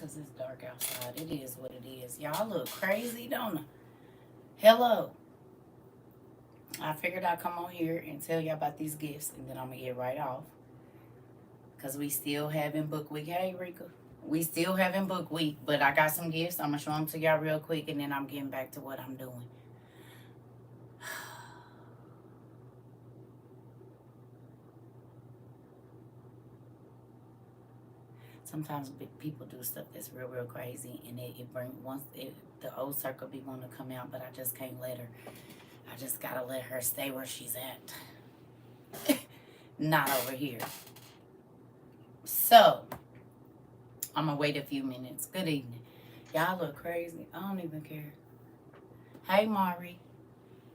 because it's dark outside. It is what it is. Y'all look crazy, don't it? Hello. I figured I'd come on here and tell y'all about these gifts, and then I'm going to get right off. Because we still having book week. Hey, Rika. We still having book week, but I got some gifts. I'm going to show them to y'all real quick, and then I'm getting back to what I'm doing. Sometimes people do stuff that's real crazy, and it bring once the old circle be wanting to come out, but I just can't let her. I just gotta let her stay where she's at, not over here. So I'm gonna wait a few minutes. Good evening. Y'all look crazy. I don't even care. Hey, Mari.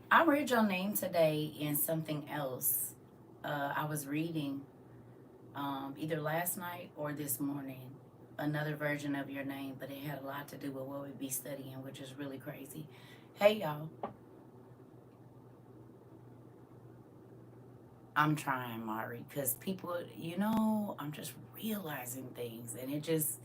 I read your name today in something else. I was reading either last night or this morning another version of your name, but it had a lot to do with what we'd be studying, which is really crazy. Hey, y'all. I'm trying, Mari, because people, I'm just realizing things, and it just...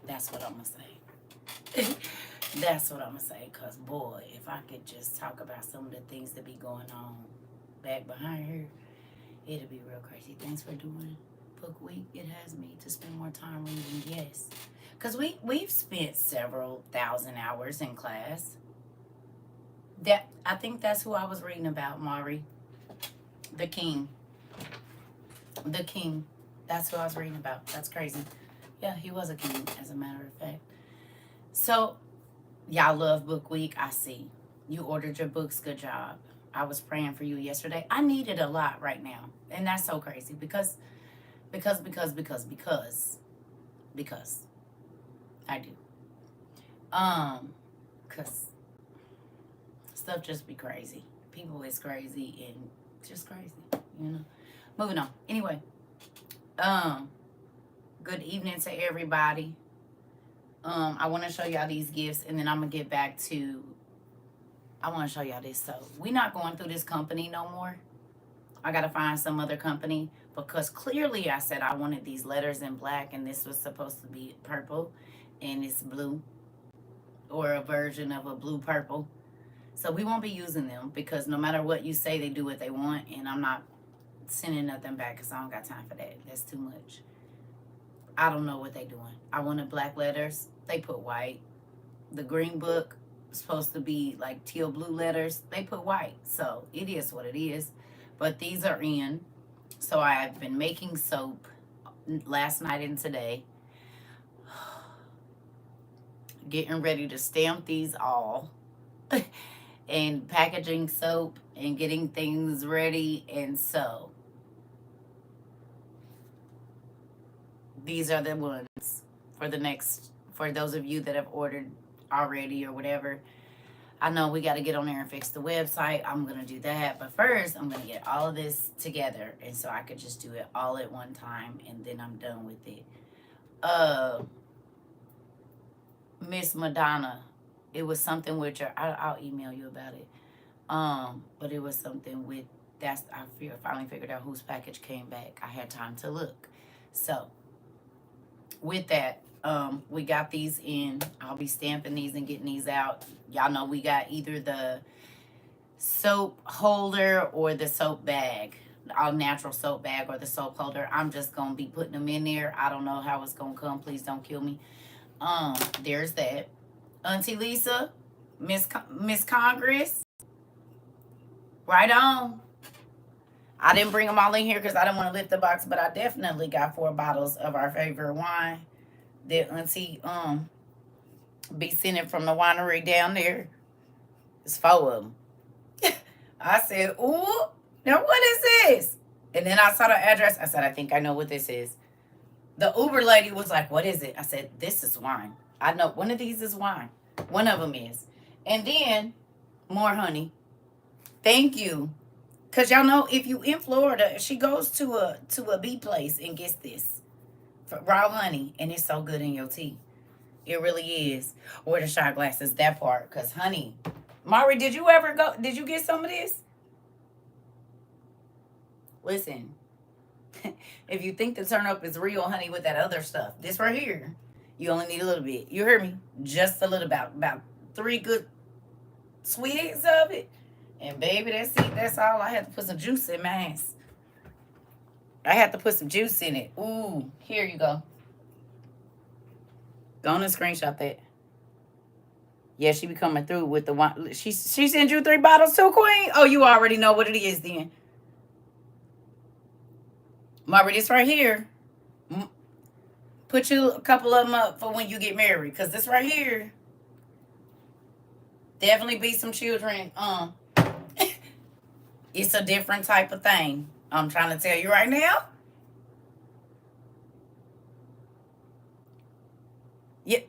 That's what I'm going to say. That's what I'm going to say, because, boy, if I could just talk about some of the things that be going on back behind here, it'd be real crazy. Thanks for doing book week. It has me to spend more time reading, yes. Because we've spent several thousand hours in class. I think that's who I was reading about, Mari. The king. The king. That's who I was reading about. That's crazy. Yeah, he was a king, as a matter of fact. So, y'all love book week. I see. You ordered your books. Good job. I was praying for you yesterday. I need it a lot right now. And that's so crazy because I do. Because stuff just be crazy. People is crazy and just crazy, Moving on. Anyway, good evening to everybody. I want to show y'all these gifts, and then I'm going to get back to, I want to show y'all this. So, we're not going through this company no more. I got to find some other company, because clearly I said I wanted these letters in black, and this was supposed to be purple, and it's blue, or a version of a blue-purple. So, we won't be using them, because no matter what you say, they do what they want, and I'm not sending nothing back, because I don't got time for that. That's too much. I don't know what they doing. I wanted black letters. They put white. The green book is supposed to be like teal blue letters. They put white. So it is what it is. But these are in. So I've been making soap last night and today. Getting ready to stamp these all. And packaging soap and getting things ready. And so these are the ones for those of you that have ordered already or whatever. I know we got to get on there and fix the website. I'm going to do that. But first, I'm going to get all of this together. And so I could just do it all at one time. And then I'm done with it. Miss Madonna. It was something with your... I'll email you about it. But it was something with... I finally figured out whose package came back. I had time to look. So, with that, we got these in. I'll be stamping these and getting these out. Y'all know we got either the soap holder or the soap bag, all natural soap bag or the soap holder. I'm just gonna be putting them in there. I don't know how it's gonna come. Please don't kill me. There's that. Auntie Lisa, Miss Congress, right on. I didn't bring them all in here because I didn't want to lift the box, but I definitely got 4 bottles of our favorite wine that Auntie be sending from the winery down there. It's 4 of them. I said, ooh, now what is this? And then I saw the address. I said, I think I know what this is. The Uber lady was like, what is it? I said, this is wine. I know one of these is wine. One of them is. And then more honey. Thank you. Because y'all know, if you in Florida, she goes to a bee place and gets this. For raw honey. And it's so good in your tea. It really is. Or the shot glasses, that part. Because honey. Mari, did you get some of this? Listen, if you think the turn up is real, honey, with that other stuff, this right here, you only need a little bit. You heard me? Just a little, about 3 good swigs of it. And baby, that's it. That's all. I had to put some juice in my ass. I had to put some juice in it. Ooh, here you go. Go on and screenshot that. Yeah, she be coming through with the one. She sent you 3 bottles too, Queen? Oh, you already know what it is then. Margaret, this right here. Put you a couple of them up for when you get married. Because this right here definitely be some children. It's a different type of thing. I'm trying to tell you right now. Yeah.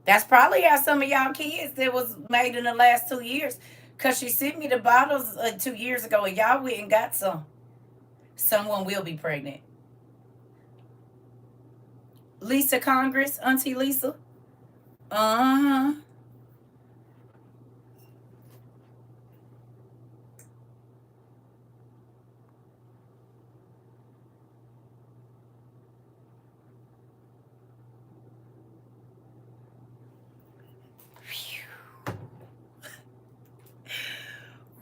That's probably how some of y'all kids that was made in the last 2 years. Because she sent me the bottles 2 years ago and y'all went and got some. Someone will be pregnant. Lisa Congress, Auntie Lisa. Uh-huh.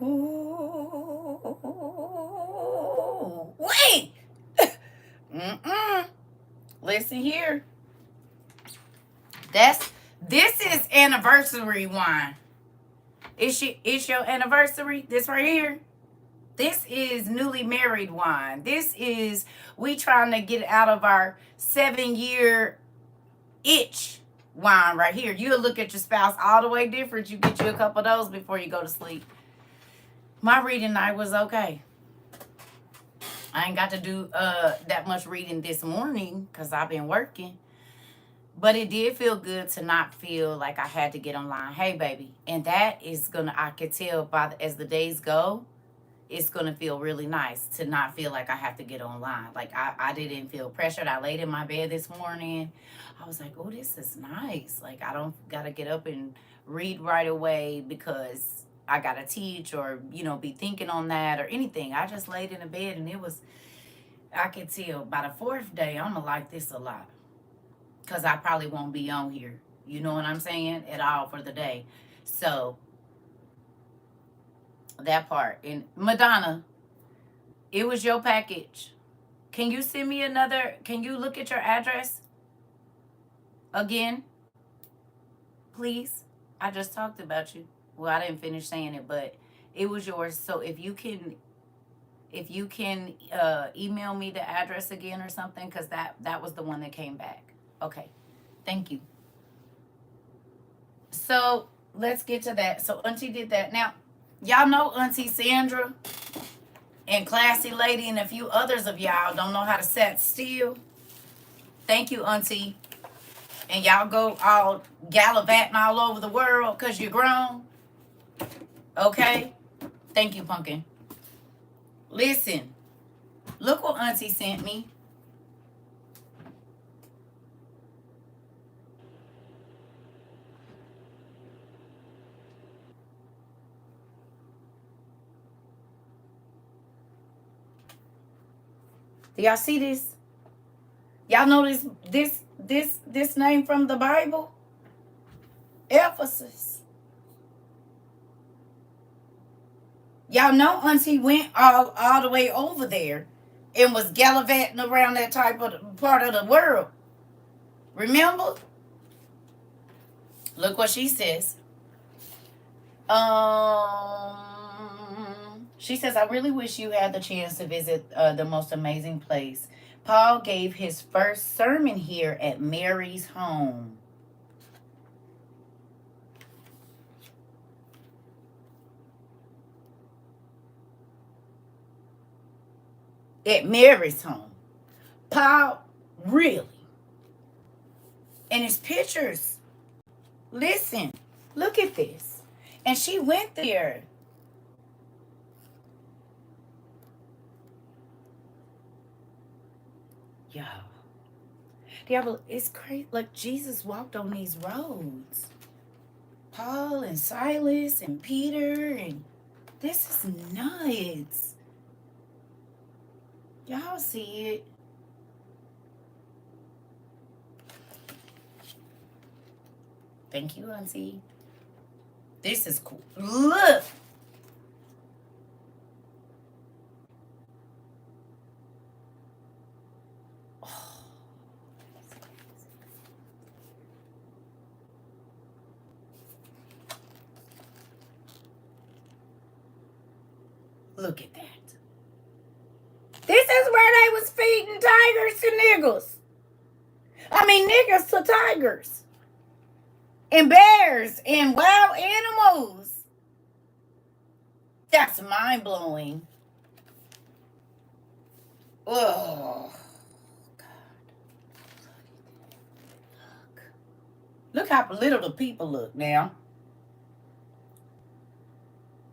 Ooh, wait. Mm-mm. Listen here. This is anniversary wine. It's your anniversary. This right here. This is newly married wine. This is we trying to get out of our 7-year itch wine right here. You'll look at your spouse all the way different. You get you a couple of those before you go to sleep. My reading night was okay. I ain't got to do that much reading this morning because I've been working. But it did feel good to not feel like I had to get online. Hey, baby. And that is going to, I could tell as the days go, it's going to feel really nice to not feel like I have to get online. Like I didn't feel pressured. I laid in my bed this morning. I was like, oh, this is nice. Like I don't got to get up and read right away because I got to teach or, be thinking on that or anything. I just laid in the bed and I could tell by the 4th day, I'm going to like this a lot. Because I probably won't be on here. You know what I'm saying? At all for the day. So, that part. And Madonna, it was your package. Can you send me can you look at your address again? Please? I just talked about you. Well, I didn't finish saying it, but it was yours. So if you can email me the address again or something, because that was the one that came back. Okay, thank you. So let's get to that. So Auntie did that. Now, y'all know Auntie Sandra and Classy Lady and a few others of y'all don't know how to sit still. Thank you, Auntie. And y'all go all gallivanting all over the world because you're grown. Okay? Thank you, Pumpkin. Listen, look what Auntie sent me. Do y'all see this? Y'all know this name from the Bible? Ephesus. Y'all know Auntie went all the way over there and was gallivanting around that type of part of the world. Remember? Look what she says. She says, I really wish you had the chance to visit the most amazing place. Paul gave his first sermon here at Mary's home. At Mary's home. Paul, really? And his pictures. Listen, look at this. And she went there. Yo. Diablo, it's crazy. Like Jesus walked on these roads. Paul and Silas and Peter, and this is nuts. Y'all see it? Thank you, Auntie. This is cool. Look. Look at that. This is where they was feeding tigers to niggers. I mean, niggers to tigers. And bears and wild animals. That's mind-blowing. Oh, God. Look how little the people look now.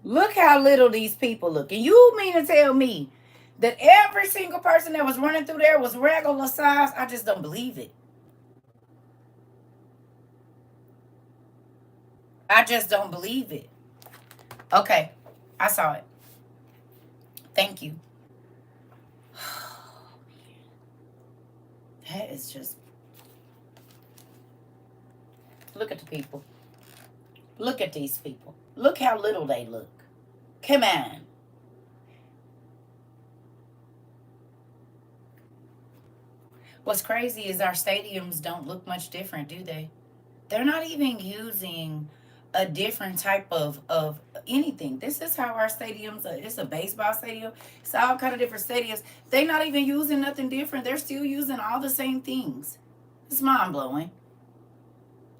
Look how little these people look. And you mean to tell me that every single person that was running through there was regular size? I just don't believe it. I just don't believe it. Okay, I saw it. Thank you. That is just... Look at the people. Look at these people. Look how little they look. Come on. What's crazy is our stadiums don't look much different, do they? They're not even using a different type of anything. This is how our stadiums are. It's a baseball stadium. It's all kind of different stadiums. They're not even using nothing different. They're still using all the same things. It's mind-blowing.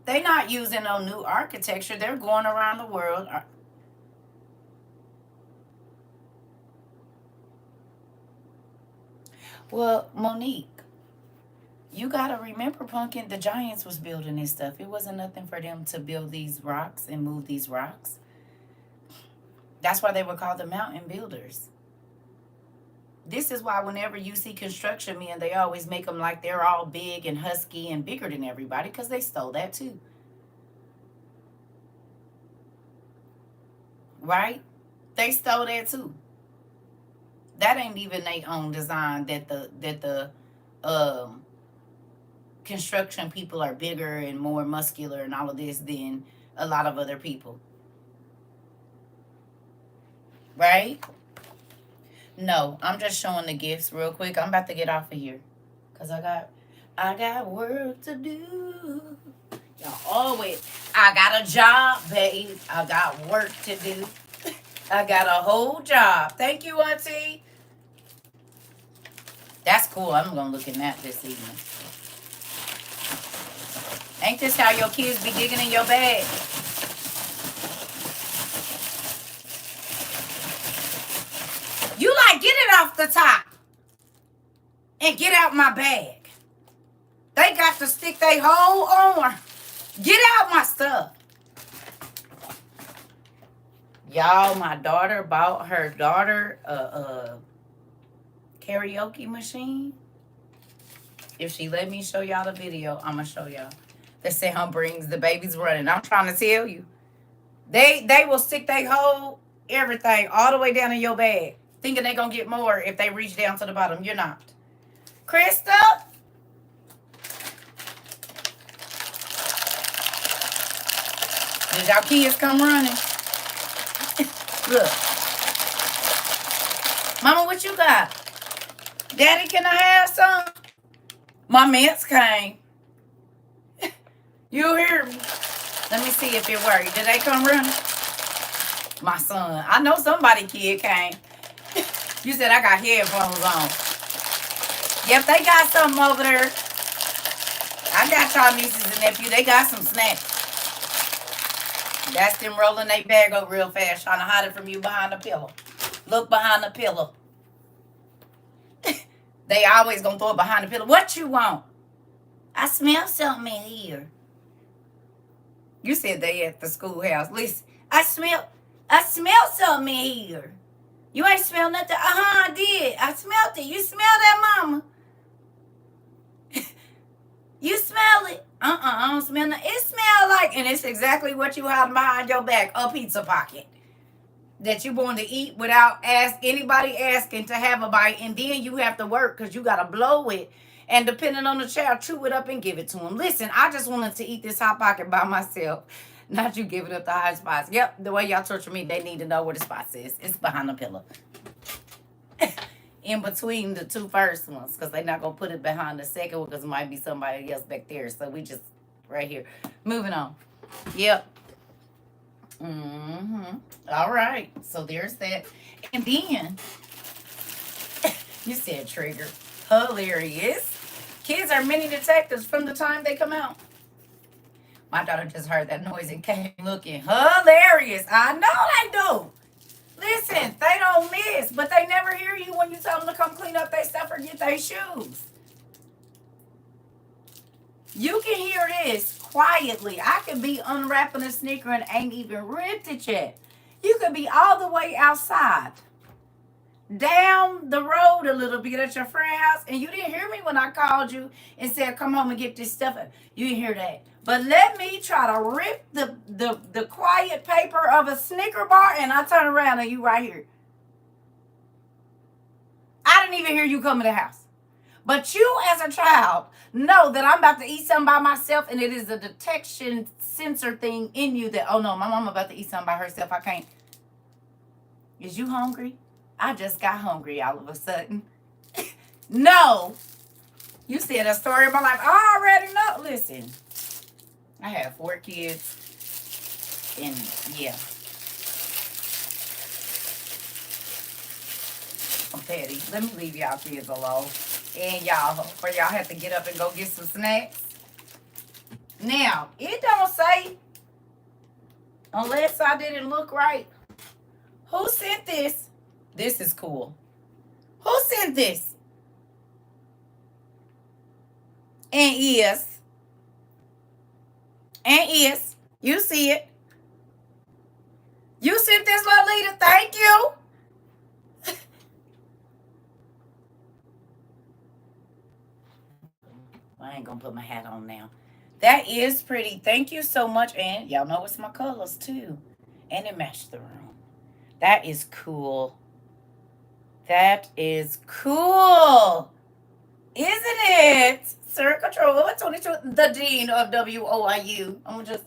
They're not using no new architecture. They're going around the world. Well, Monique, you gotta remember, Pumpkin, the Giants was building this stuff. It wasn't nothing for them to build these rocks and move these rocks. That's why they were called the mountain builders. This is why whenever you see construction men, they always make them like they're all big and husky and bigger than everybody, because they stole that too. Right? They stole that too. That ain't even their own design, that the construction people are bigger and more muscular and all of this than a lot of other people. Right? No, I'm just showing the gifts real quick. I'm about to get off of here because I got work to do. Y'all always, I got a job, babe. I got work to do. I got a whole job. Thank you, Auntie. That's cool. I'm gonna look in that this evening. Ain't this how your kids be digging in your bag? You like, get it off the top and get out my bag. They got to stick their whole arm. Get out my stuff. Y'all, my daughter bought her daughter a karaoke machine. If she let me show y'all the video, I'm gonna show y'all. The sound brings the babies running. I'm trying to tell you. They will stick their whole everything all the way down in your bag, thinking they're gonna get more if they reach down to the bottom. You're not. Krista? Did y'all kids come running? Look. Mama, what you got? Daddy, can I have some? My mints came. You hear me? Let me see if it worked. Did they come running? My son. I know somebody kid came. You said I got headphones on. Yep, they got something over there. I got y'all nieces and nephews. They got some snacks. That's them rolling their bag up real fast, trying to hide it from you behind the pillow. Look behind the pillow. They always gonna throw it behind the pillow. What you want? I smell something in here. You said they at the schoolhouse. Listen, I smell something in here. You ain't smell nothing. I did. I smelled it. You smell that, mama? You smell it? I don't smell nothing. It smell like, and it's exactly what you hiding behind your back, a pizza pocket that you want to eat without anybody asking to have a bite, and then you have to work because you gotta blow it, and depending on the child, chew it up and give it to them. Listen, I just wanted to eat this hot pocket by myself, not you giving up the hot spots. Yep, the way y'all torture me, they need to know where the spots is. It's behind the pillow. In between the two first ones, because they're not gonna put it behind the second one because it might be somebody else back there. So we just right here. Moving on. Yep. All right. So there's that. And then you said trigger. Hilarious. Kids are mini detectives from the time they come out. My daughter just heard that noise and came looking. Hilarious. I know they do. Listen, they don't miss, but they never hear you when you tell them to come clean up their stuff or get their shoes. You can hear this quietly. I could be unwrapping a sneaker and ain't even ripped it yet. You could be all the way outside, down the road a little bit at your friend's house, and you didn't hear me when I called you and said, come home and get this stuff. You didn't hear that. But let me try to rip the quiet paper of a Snicker bar, and I turn around and you right here. I didn't even hear you come to the house. But you as a child know that I'm about to eat something by myself, and it is a detection sensor thing in you that, oh no, my mama about to eat something by herself. I can't. Is you hungry? I just got hungry all of a sudden. No. You said a story of my life. I already know. Listen. I have 4 kids. And yeah. I'm petty. Let me leave y'all kids alone. And y'all, for y'all have to get up and go get some snacks. Now, it don't say, unless I didn't look right, who sent this? This is cool. Who sent this? And is. And is. You see it. You sent this, Lolita. Thank you. I ain't gonna put my hat on now. That is pretty. Thank you so much. And y'all know it's my colors too. And it matched the room. That is cool. That is cool. Isn't it? CERCA TROVA 22, the dean of WOIU. I'm gonna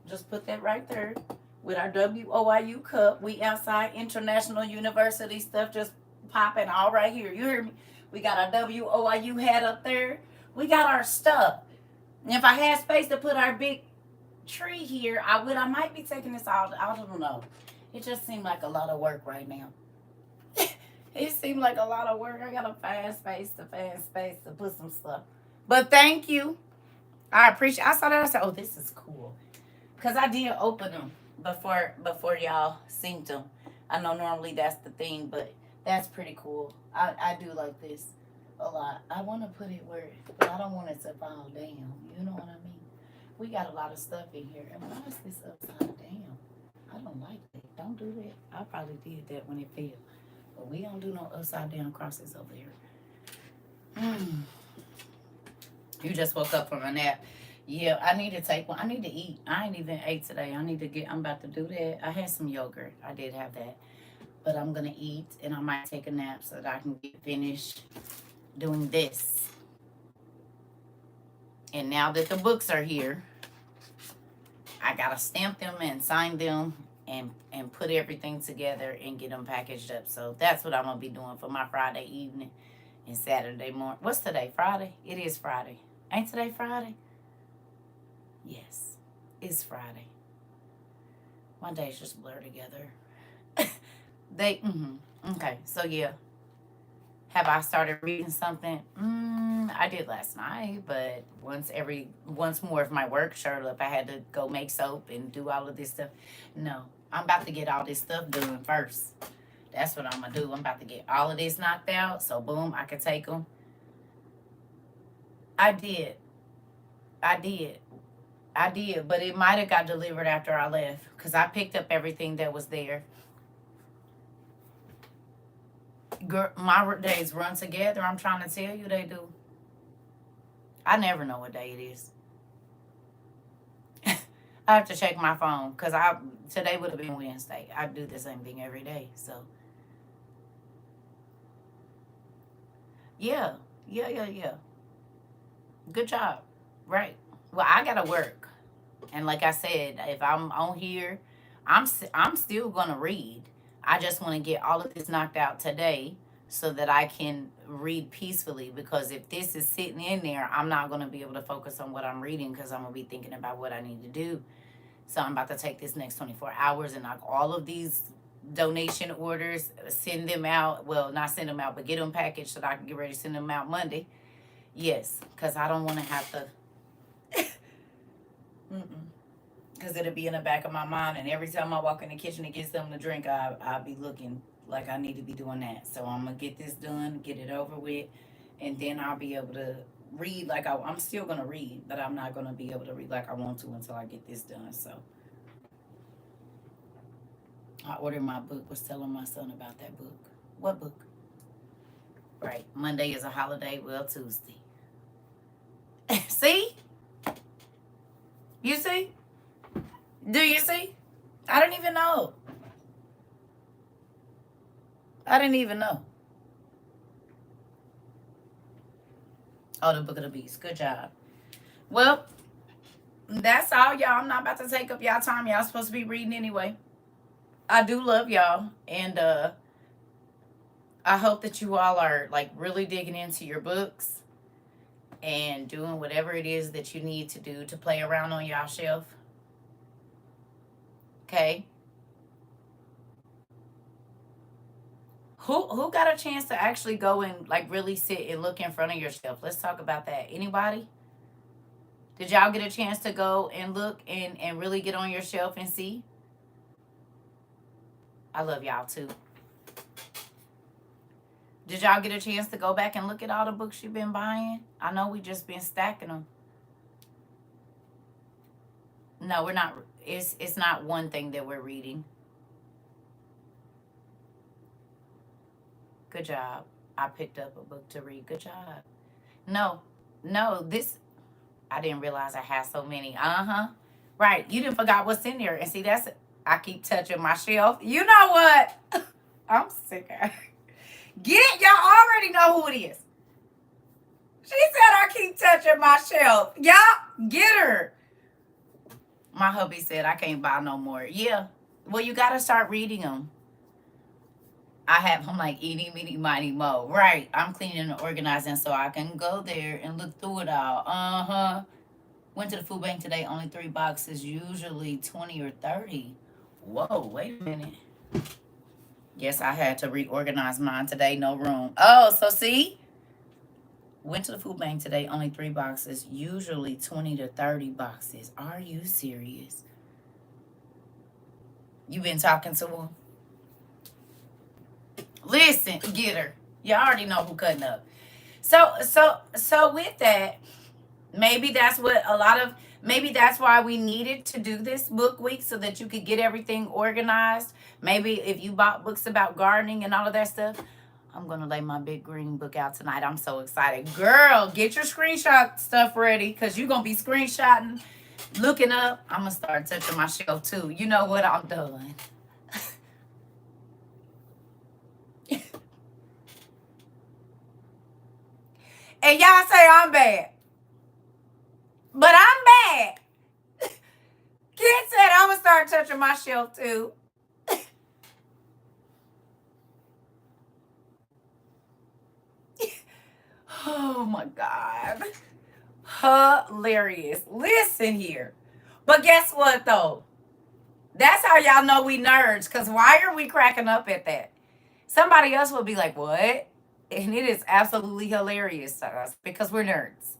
just put that right there with our WOIU cup. We outside International University stuff just popping all right here. You hear me? We got our WOIU hat up there. We got our stuff. And if I had space to put our big tree here, I would. I might be taking this out. I don't know. It just seemed like a lot of work right now. It seemed like a lot of work. I gotta find space to put some stuff. But thank you. I appreciate. I saw that. I said, "Oh, this is cool," because I did open them before y'all synced them. I know normally that's the thing, but that's pretty cool. I do like this a lot. I want to put it where, but I don't want it to fall down. You know what I mean? We got a lot of stuff in here, and why is this upside down? I don't like that. Don't do that. I probably did that when it fell. But we don't do no upside down crosses over here. You just woke up from a nap. Yeah, I need to take one. I need to eat. I ain't even ate today. I'm about to do that. I had some yogurt. I did have that. But I'm going to eat, and I might take a nap so that I can get finished doing this. And now that the books are here, I got to stamp them and sign them and put everything together and get them packaged up. So that's what I'm going to be doing for my Friday evening and Saturday morning. What's today? Friday? It is Friday. Ain't today Friday? Yes, it's Friday. My days just blur together. Okay, so yeah. Have I started reading something? I did last night, but once more of my work showed up, I had to go make soap and do all of this stuff. No, I'm about to get all this stuff done first. That's what I'm going to do. I'm about to get all of this knocked out, so boom, I can take them. I did, but it might have got delivered after I left because I picked up everything that was there. Girl, my days run together. I'm trying to tell you they do. I never know what day it is. I have to check my phone because today would have been Wednesday. I do the same thing every day. So yeah, yeah. Good job. Right. Well, I gotta work, and like I said, if I'm on here, I'm still gonna read. I just want to get all of this knocked out today so that I can read peacefully. Because if this is sitting in there, I'm not gonna be able to focus on what I'm reading because I'm gonna be thinking about what I need to do. So I'm about to take this next 24 hours and knock all of these donation orders, send them out. Well, not send them out, but get them packaged so that I can get ready to send them out Monday. Yes, because I don't want to have to. Because it'll be in the back of my mind, and every time I walk in the kitchen to get something to drink, I'll be looking like I need to be doing that. So I'm going to get this done, get it over with, and then I'll be able to read like I'm still going to read, but I'm not going to be able to read like I want to until I get this done. So I ordered my book, was telling my son about that book. What book? Right. Monday is a holiday. Well, Tuesday. See? You see? Do you see? I didn't even know. Oh, the Book of the Beast. Good job. Well, that's all, y'all. I'm not about to take up y'all time. Y'all supposed to be reading anyway. I do love y'all. And I hope that you all are like really digging into your books and doing whatever it is that you need to do to play around on y'all shelf. Okay? Who got a chance to actually go and like really sit and look in front of your shelf? Let's talk about that. Anybody? Did y'all get a chance to go and look and really get on your shelf and see? I love y'all too. Did y'all get a chance to go back and look at all the books you've been buying? I know we just been stacking them. No, we're not. It's not one thing that we're reading. Good job. I picked up a book to read. Good job. No, this, I didn't realize I had so many. Right. You didn't forgot what's in there. And see, I keep touching my shelf. You know what? I'm sick of y'all already know who it is. She said I keep touching my shelf. Y'all, get her. My hubby said I can't buy no more. Yeah. Well, you got to start reading them. I'm like, eating, meeny, miny, mo. Right. I'm cleaning and organizing so I can go there and look through it all. Went to the food bank today. Only 3 boxes, usually 20 or 30. Whoa, wait a minute. Yes, I had to reorganize mine today. No room. Oh, so see? Went to the food bank today. Only 3 boxes, usually 20 to 30 boxes. Are you serious? You been talking to him? Listen, get her. You already know who cutting up. So with that, maybe that's why we needed to do this book week so that you could get everything organized. Maybe if you bought books about gardening and all of that stuff. I'm going to lay my big green book out tonight. I'm so excited. Girl, get your screenshot stuff ready because you're going to be screenshotting, looking up. I'm going to start touching my shelf too. You know what? I'm done. And y'all say I'm bad. But I'm bad. Kid said I'm going to start touching my shelf too. Oh my God. Hilarious. Listen here. But guess what though? That's how y'all know we nerds. Because why are we cracking up at that? Somebody else will be like, what? And it is absolutely hilarious to us because we're nerds.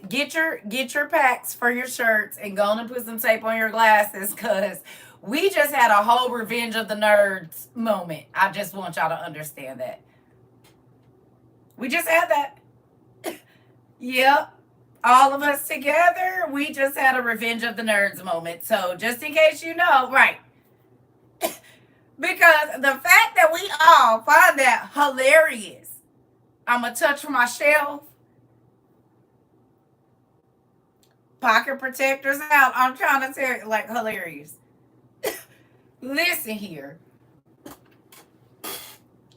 Get your packs for your shirts and go and put some tape on your glasses because we just had a whole Revenge of the Nerds moment. I just want y'all to understand that. We just had that. Yep. All of us together, we just had a Revenge of the Nerds moment. So just in case you know, right. Because the fact that we all find that hilarious, I'm going to touch my shelf. Pocket protectors out. I'm trying to tell you, like, hilarious. Listen here.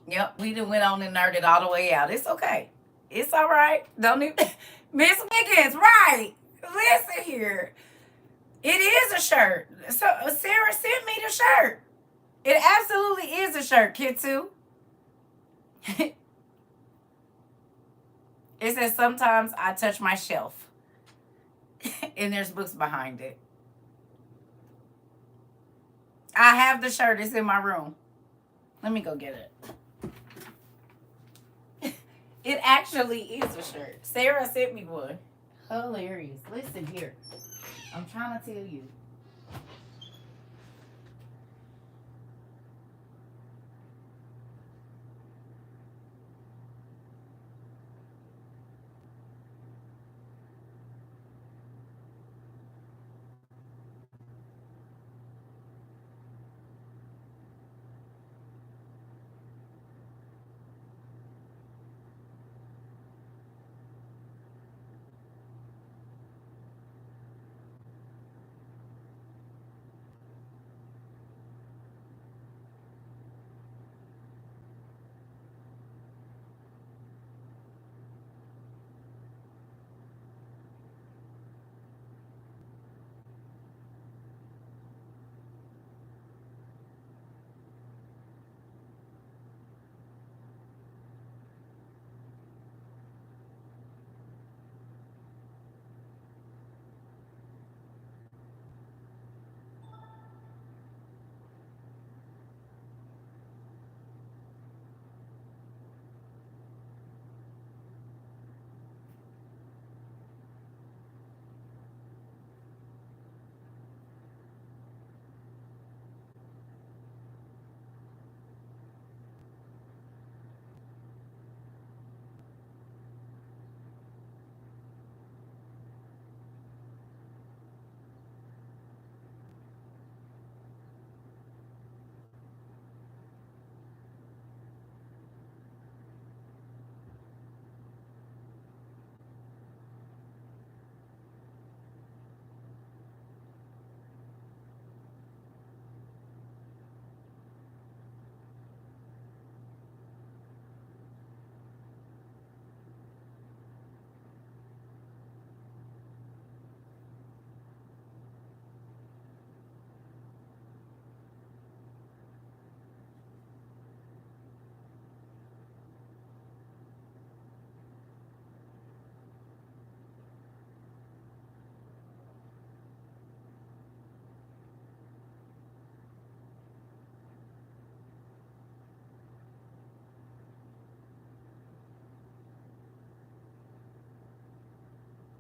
Yep, we done went on and nerded all the way out. It's okay. It's all right. Don't even. Miss Wiggins, right. Listen here. It is a shirt. So Sarah sent me the shirt. It absolutely is a shirt, Kitsu. It says sometimes I touch my shelf. And there's books behind it. I have the shirt. It's in my room. Let me go get it. It actually is a shirt. Sarah sent me one. Hilarious. Listen here. I'm trying to tell you.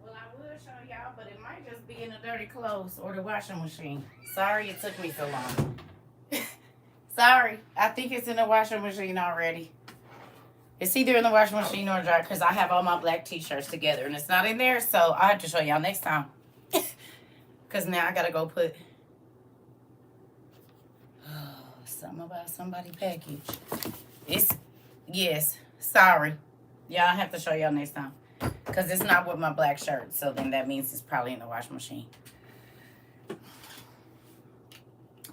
Well, I will show y'all, but it might just be in the dirty clothes or the washing machine. Sorry it took me so long. Sorry. I think it's in the washing machine already. It's either in the washing machine or dry because I have all my black t-shirts together and it's not in there, so I'll have to show y'all next time. Because now I got to go put something about somebody package. It's, yes, sorry. Y'all have to show y'all next time. Because it's not with my black shirt, so then that means it's probably in the washing machine.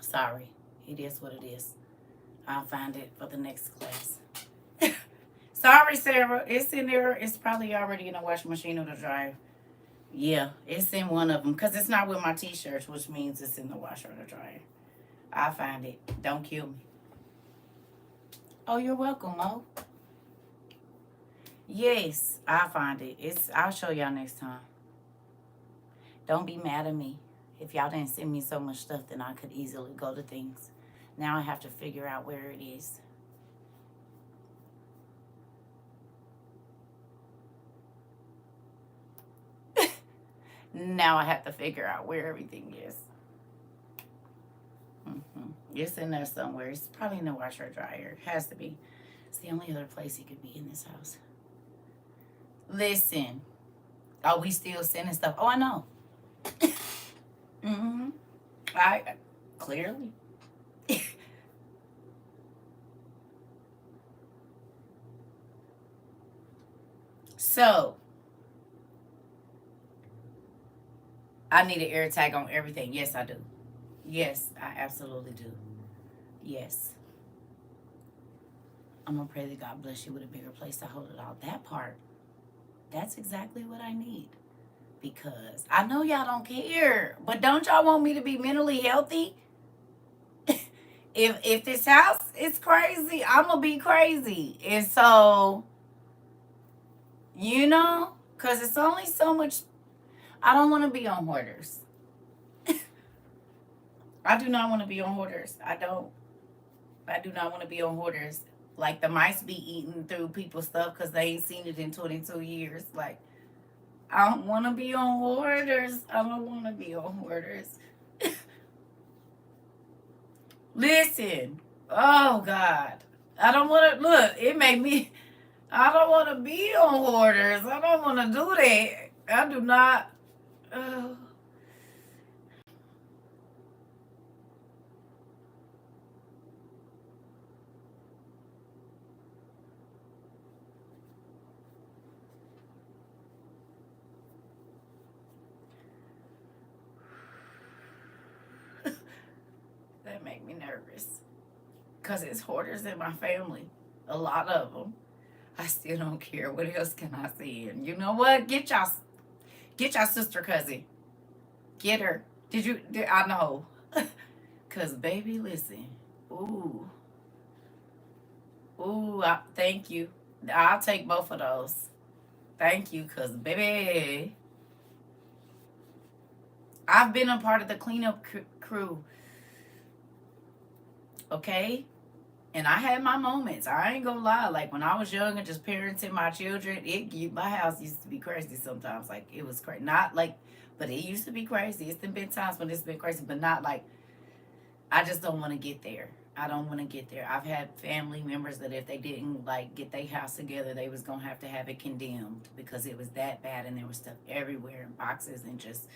Sorry. It is what it is. I'll find it for the next class. Sorry, Sarah. It's in there. It's probably already in the washing machine or the dryer. Yeah, it's in one of them. Because it's not with my t-shirts, which means it's in the washer or the dryer. I'll find it. Don't kill me. Oh, you're welcome, Mo. Yes, I'll find it. I'll show y'all next time. Don't be mad at me. If y'all didn't send me so much stuff, then I could easily go to things. Now I have to figure out where it is. Now I have to figure out where everything is. It's in there somewhere. It's probably in the washer or dryer. It has to be. It's the only other place it could be in this house. Listen. Oh, we still sending stuff. Oh, I know. I clearly. So, I need an air tag on everything. Yes, I do. Yes, I absolutely do. Yes. I'm going to pray that God bless you with a bigger place to hold it all. That part, that's exactly what I need. Because I know y'all don't care, but don't y'all want me to be mentally healthy? If this house is crazy, I'm going to be crazy. And so, because it's only so much. I don't want to be on Hoarders. I do not want to be on Hoarders. I don't. I do not want to be on Hoarders. Like the mice be eating through people's stuff because they ain't seen it in 22 years. Like, I don't want to be on Hoarders. I don't want to be on Hoarders. Listen. Oh, God. I don't want to. Look, it made me. I don't want to be on Hoarders. I don't want to do that. I do not. Oh. That make me nervous. Because it's hoarders in my family. A lot of them. I still don't care. What else can I say? And you know what? Get your sister cousin. Get her. I know. Because, baby, listen. Ooh. Ooh, thank you. I'll take both of those. Thank you, because, baby, I've been a part of the cleanup crew. Okay? And I had my moments. I ain't gonna lie. Like when I was young and just parenting my children, my house used to be crazy sometimes. Like it was crazy. Not like, but it used to be crazy. It's been times when it's been crazy, but not like. I just don't want to get there. I don't want to get there. I've had family members that if they didn't like get their house together, they was gonna have to have it condemned because it was that bad and there was stuff everywhere in boxes and just.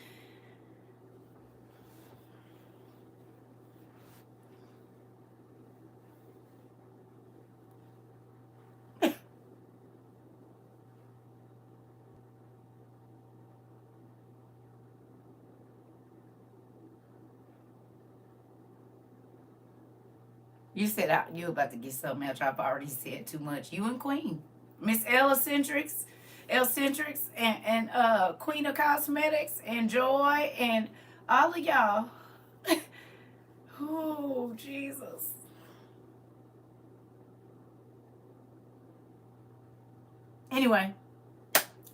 You said you about to get something else. I've already said too much. You and Queen, Miss Eccentrics, and Queen of Cosmetics, and Joy, and all of y'all. Oh, Jesus. Anyway,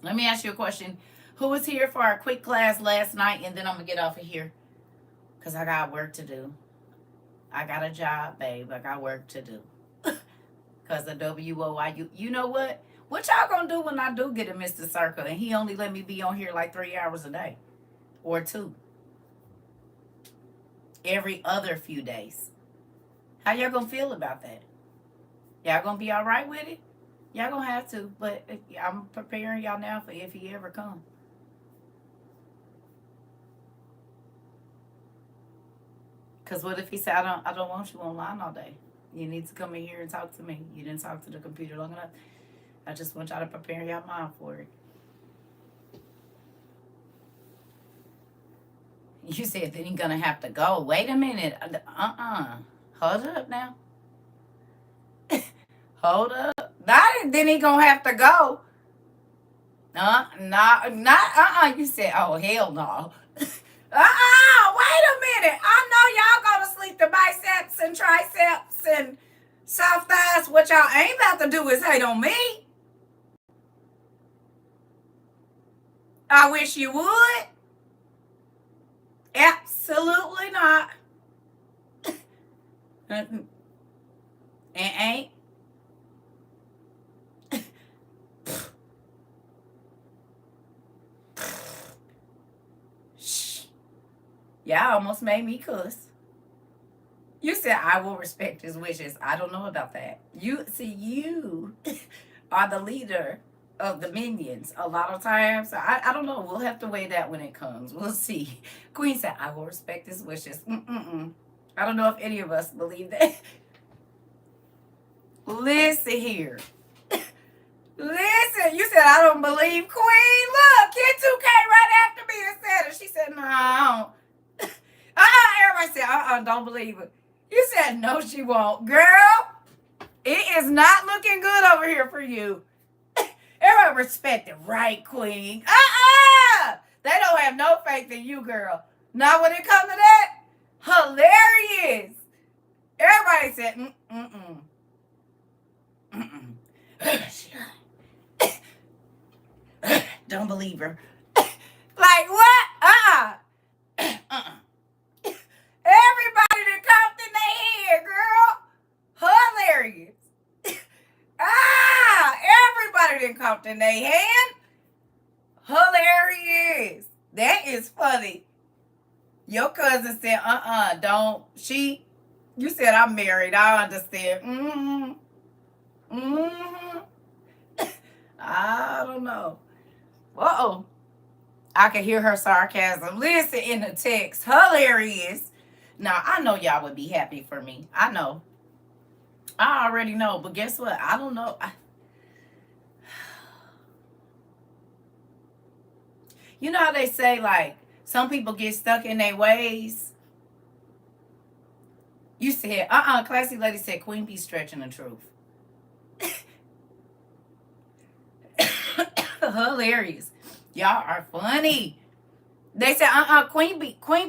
let me ask you a question. Who was here for our quick class last night? And then I'm going to get off of here because I got work to do. I got a job, babe. I got work to do. Because the WOIU. You know what? What y'all going to do when I do get a Mr. CERCA and he only let me be on here like 3 hours a day? Or 2. Every other few days. How y'all going to feel about that? Y'all going to be all right with it? Y'all going to have to. But I'm preparing y'all now for if he ever come. Because what if he said, I don't want you online all day. You need to come in here and talk to me. You didn't talk to the computer long enough. I just want y'all to prepare y'all mind for it. You said then he's going to have to go. Wait a minute. Hold up now. Hold up. Then he going to have to go. You said, oh, hell no. Wait a minute. I know y'all go to sleep the biceps and triceps and soft thighs. What y'all ain't about to do is hate on me. I wish you would. Absolutely not. It ain't. Y'all almost made me cuss. You said I will respect his wishes. I don't know about that. You are the leader of the minions a lot of times. I don't know. We'll have to weigh that when it comes. We'll see. Queen said, I will respect his wishes. I don't know if any of us believe that. Listen here. Listen, you said I don't believe Queen. Look, Kid 2K right after me and at her. She said, no, I don't. Everybody said, don't believe it. You said, no, she won't. Girl, it is not looking good over here for you. Everybody respect it, right, queen? They don't have no faith in you, girl. Not when it comes to that. Hilarious. Everybody said, don't believe her. Like what? Everybody that comes in their head, girl. Hilarious. Everybody that comes in their hand. Hilarious. That is funny. Your cousin said, don't. You said I'm married. I understand. I don't know. I can hear her sarcasm. Listen in the text. Hilarious. Now, I know y'all would be happy for me. I know. I already know. But guess what? I don't know. You know how they say, like, some people get stuck in their ways? You said, classy lady said, Queen be stretching the truth. Hilarious. Y'all are funny. They said, Queen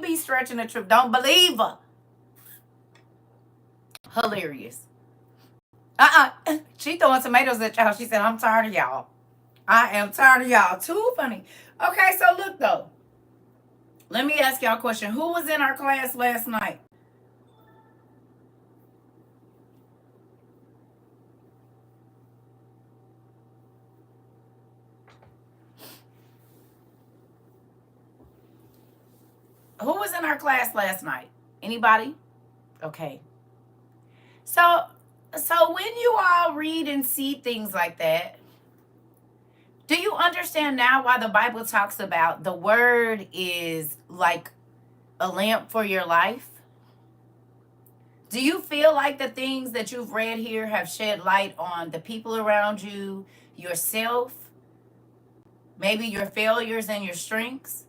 be stretching the truth. Don't believe her. Hilarious. She throwing tomatoes at y'all. She said, I'm tired of y'all. I am tired of y'all. Too funny. Okay, so look though. Let me ask y'all a question. Who was in our class last night? Who was in our class last night? Anybody? Okay. So when you all read and see things like that, do you understand now why the Bible talks about the word is like a lamp for your life? Do you feel like the things that you've read here have shed light on the people around you, yourself, maybe your failures and your strengths?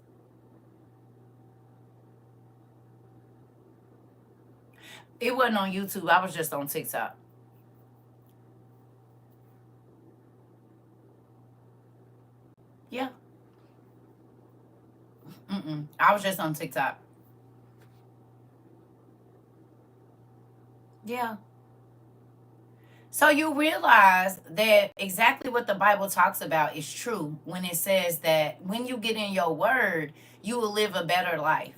It wasn't on YouTube. I was just on TikTok. Yeah. I was just on TikTok. Yeah. So you realize that exactly what the Bible talks about is true when it says that when you get in your word, you will live a better life.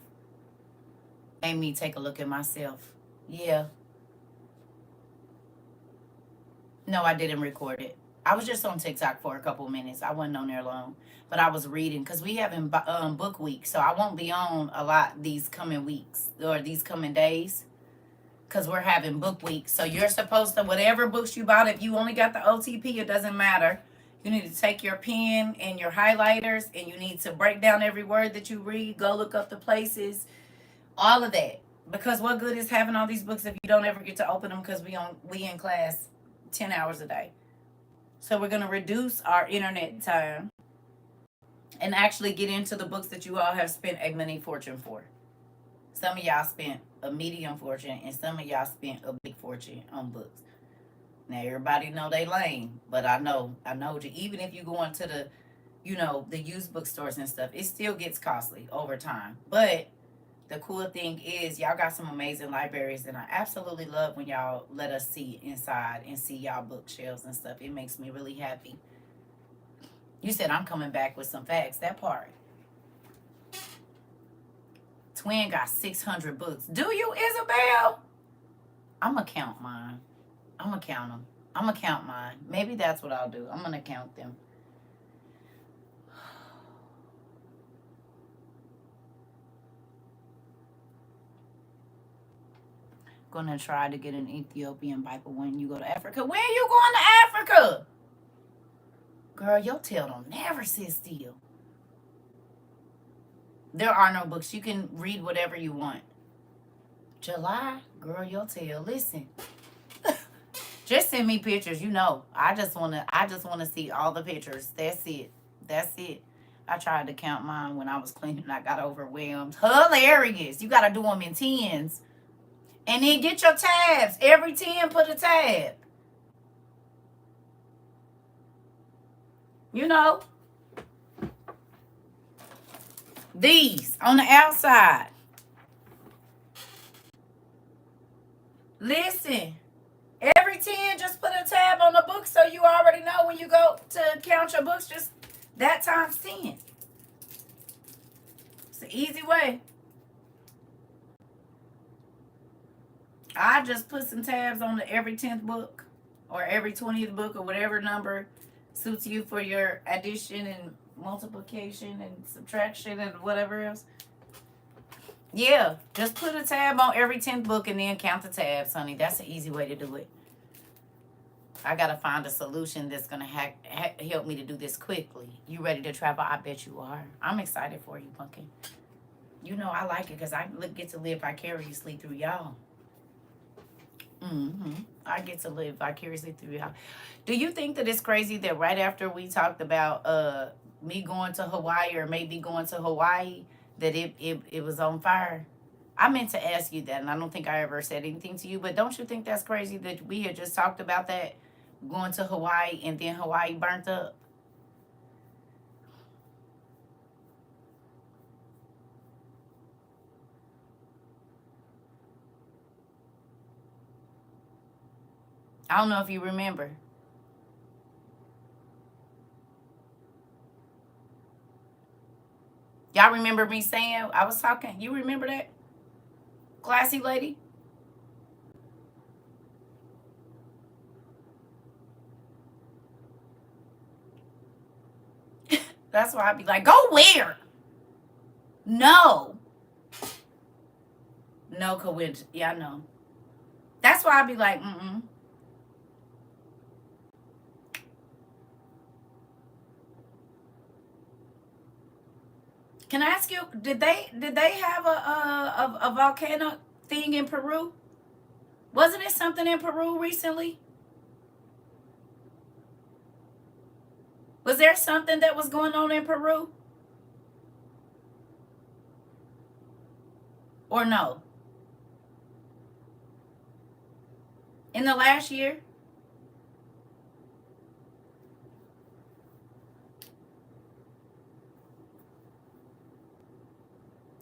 Made me take a look at myself. Yeah. No, I didn't record it. I was just on TikTok for a couple minutes. I wasn't on there long. But I was reading because we having book week. So I won't be on a lot these coming weeks or these coming days. Because we're having book week. So you're supposed to, whatever books you bought, if you only got the OTP, it doesn't matter. You need to take your pen and your highlighters and you need to break down every word that you read. Go look up the places. All of that. Because what good is having all these books if you don't ever get to open them because we in class 10 hours a day. So we're going to reduce our internet time and actually get into the books that you all have spent a money fortune for. Some of y'all spent a medium fortune and some of y'all spent a big fortune on books. Now everybody know they lame, but I know you. Even if you go into the, the used bookstores and stuff, it still gets costly over time. But the cool thing is y'all got some amazing libraries, and I absolutely love when y'all let us see inside and see y'all bookshelves and stuff. It makes me really happy. You said I'm coming back with some facts. That part. Twin got 600 books. Do you, Isabel? I'm going to count mine. I'm going to count them. I'm going to count mine. Maybe that's what I'll do. I'm going to count them. Going to try to get an Ethiopian Bible when you go to Africa. When you going to Africa? Girl, your tail don't never sit still. There are no books. You can read whatever you want. July? Girl, your tail. Listen. Just send me pictures, I just wanna see all the pictures. That's it. I tried to count mine when I was cleaning. I got overwhelmed. Hilarious. You got to do them in tens. And then get your tabs. Every 10, put a tab. You know. These on the outside. Listen. Every 10, just put a tab on the book so you already know when you go to count your books, just that times 10. It's an easy way. I just put some tabs on every 10th book or every 20th book or whatever number suits you for your addition and multiplication and subtraction and whatever else. Yeah, just put a tab on every 10th book and then count the tabs, honey. That's an easy way to do it. I got to find a solution that's going to help me to do this quickly. You ready to travel? I bet you are. I'm excited for you, Pumpkin. You know I like it because I get to live vicariously through y'all. I get to live vicariously through y'all. Do you think that it's crazy that right after we talked about me going to Hawaii or maybe going to Hawaii, that it was on fire? I meant to ask you that, and I don't think I ever said anything to you, but don't you think that's crazy that we had just talked about that, going to Hawaii, and then Hawaii burnt up? I don't know if you remember. Y'all remember me saying I was talking? You remember that? Classy lady? That's why I'd be like, go where? No. No coincidence. Yeah, I know. That's why I'd be like, Can I ask you, did they have a volcano thing in Peru? Wasn't it something in Peru recently? Was there something that was going on in Peru? Or no? In the last year?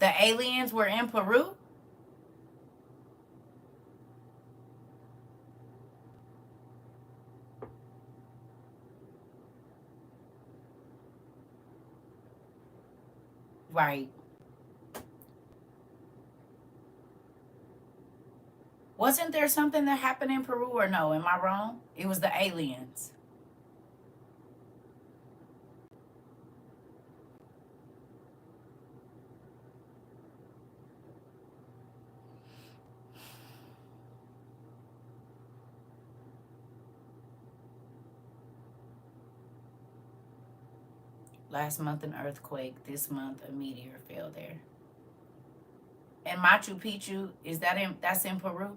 The aliens were in Peru? Right. Wasn't there something that happened in Peru or no? Am I wrong? It was the aliens. Last month an earthquake. This month a meteor fell there. And Machu Picchu, that's in Peru?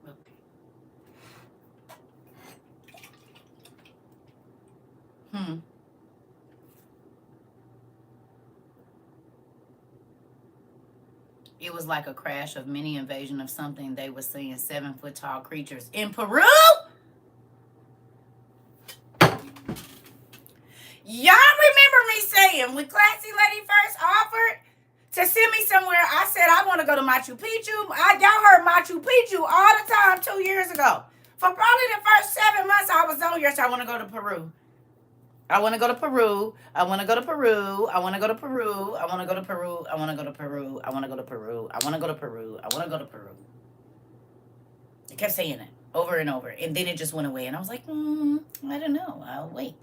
Okay. It was like a crash of mini invasion of something. They were saying 7-foot tall creatures in Peru. Y'all remember me saying when Classy Lady first offered to send me somewhere, I said I want to go to Machu Picchu. Y'all heard Machu Picchu all the time 2 years ago. For probably the first 7 months I was on here, so I want to go to Peru. I want to go to Peru. I want to go to Peru. I want to go to Peru. I want to go to Peru. I want to go to Peru. I want to go to Peru. I want to go to Peru. I want to go to Peru. I kept saying it over and over. And then it just went away. And I was like, I don't know. I'll wait.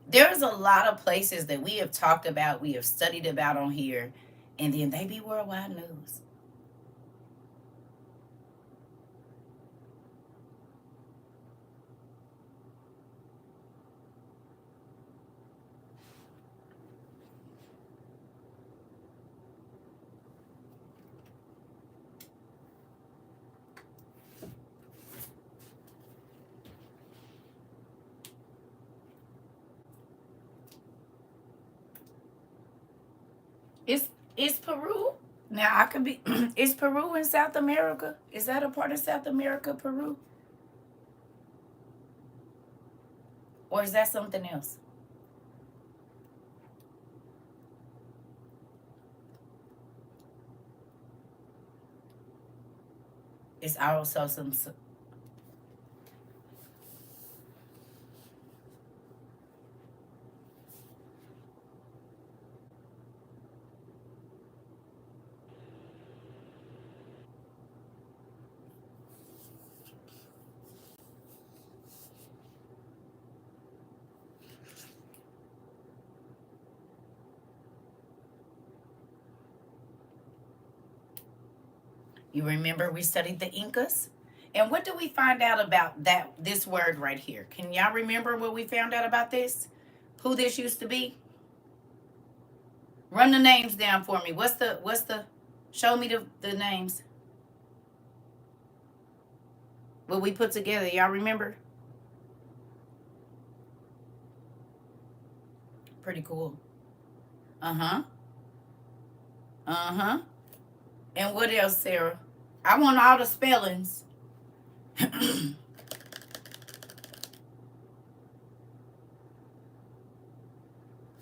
There's a lot of places that we have talked about, we have studied about on here, and then they be worldwide news. Is Peru? Now I could be. Is Peru in South America? Is that a part of South America, Peru, or is that something else? It's also some. You remember we studied the Incas? And what do we find out about this word right here? Can y'all remember what we found out about this? Who this used to be? Run the names down for me. What's the show me the names. What we put together, y'all remember? Pretty cool. Uh-huh. Uh-huh. And what else, Sarah? I want all the spellings.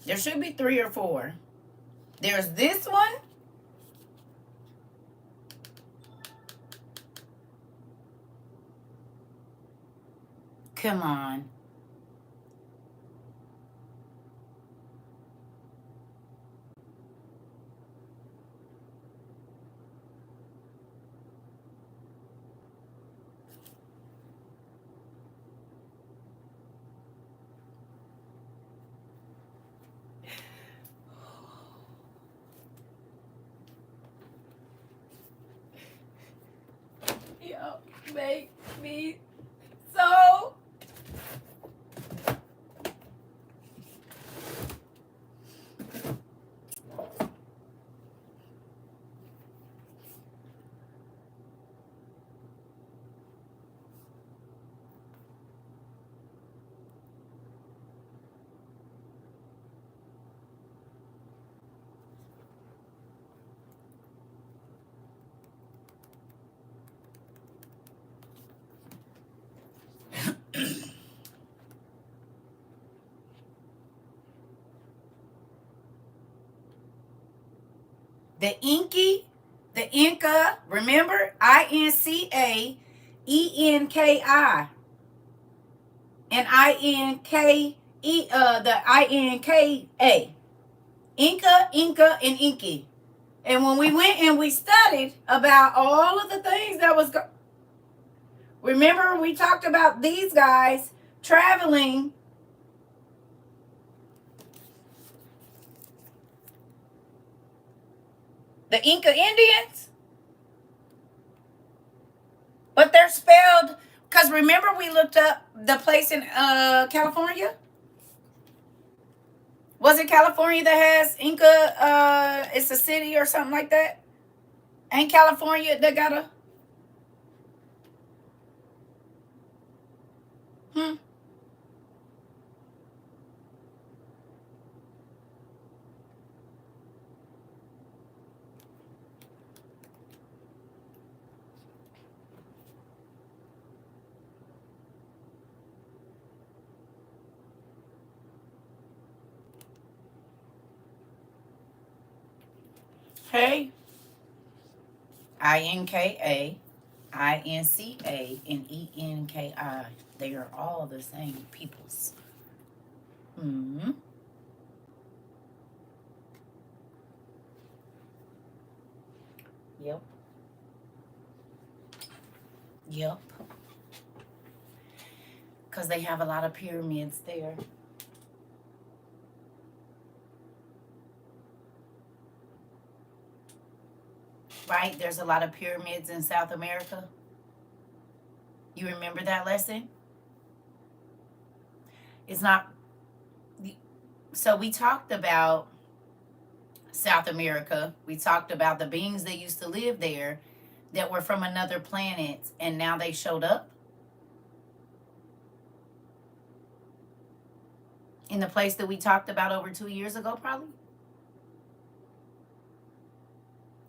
There should be 3 or 4. There's this one. Come on. You make me so. The Inca, remember? Incaenki. And the Inka. Inca, and Inky. And when we went and we studied about all of the things that was remember we talked about these guys traveling. The Inca Indians? But they're spelled, because remember we looked up the place in California? Was it California that has Inca? It's a city or something like that? Ain't California that got a... Hmm. Hey. Inka, Inca, and Enki. They are all the same peoples. Hmm. Yep. Yep. Because they have a lot of pyramids there. Right? There's a lot of pyramids in South America. You remember that lesson? It's not. So we talked about South America. We talked about the beings that used to live there that were from another planet and now they showed up in the place that we talked about over 2 years ago, probably.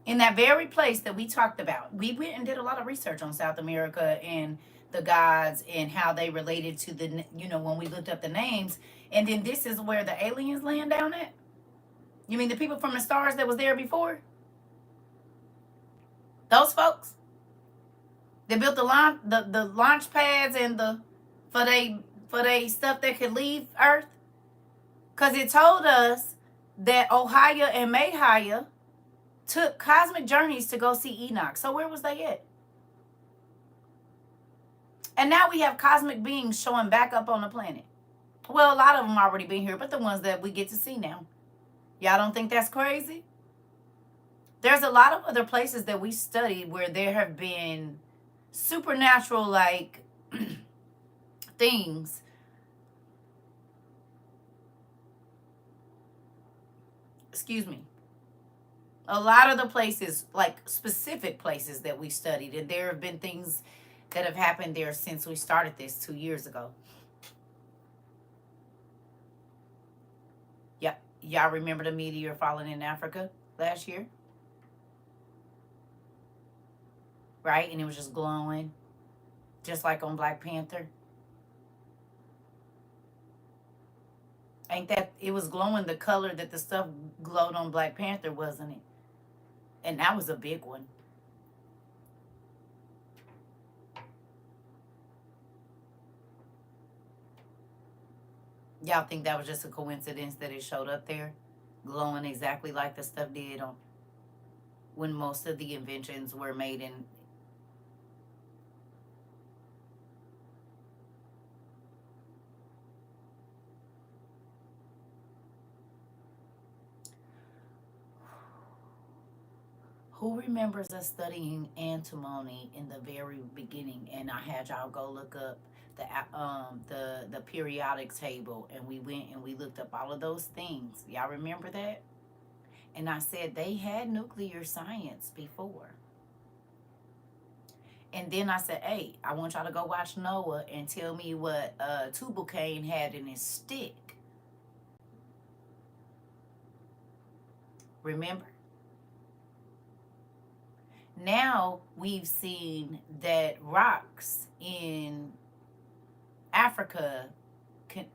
In that very place that we talked about. We went and did a lot of research on South America and the gods and how they related to the, when we looked up the names. And then this is where the aliens land down at? You mean the people from the stars that was there before? Those folks? They built the launch pads and for they stuff that could leave Earth? Because it told us that Ohio and Mayhaya took cosmic journeys to go see Enoch. So where was they at? And now we have cosmic beings showing back up on the planet. Well, a lot of them already been here, but the ones that we get to see now. Y'all don't think that's crazy? There's a lot of other places that we studied where there have been supernatural like things. Excuse me. A lot of the places, like specific places that we studied, and there have been things that have happened there since we started this 2 years ago. Yep. Y'all remember the meteor falling in Africa last year? Right? And it was just glowing, just like on Black Panther. Ain't that, it was glowing the color that the stuff glowed on Black Panther, wasn't it? And that was a big one. Y'all think that was just a coincidence that it showed up there, glowing exactly like the stuff did on when most of the inventions were made in. Who remembers us studying antimony in the very beginning? And I had y'all go look up the periodic table, and we went and we looked up all of those things. Y'all remember that? And I said they had nuclear science before. And then I said, hey, I want y'all to go watch Noah and tell me what Tubal-Cain had in his stick. Remember? Now we've seen that rocks in Africa can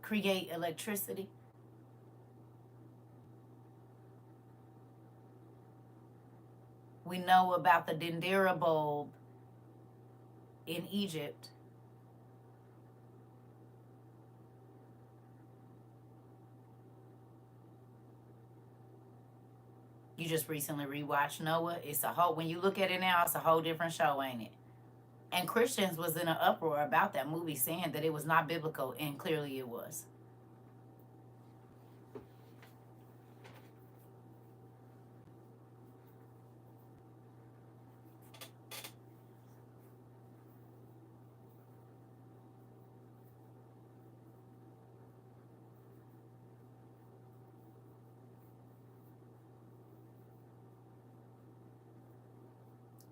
create electricity. We know about the dendera bulb in Egypt. You just recently rewatched Noah. It's a whole, when you look at it now, it's a whole different show, ain't it? And Christians was in an uproar about that movie, saying that it was not biblical, and clearly it was.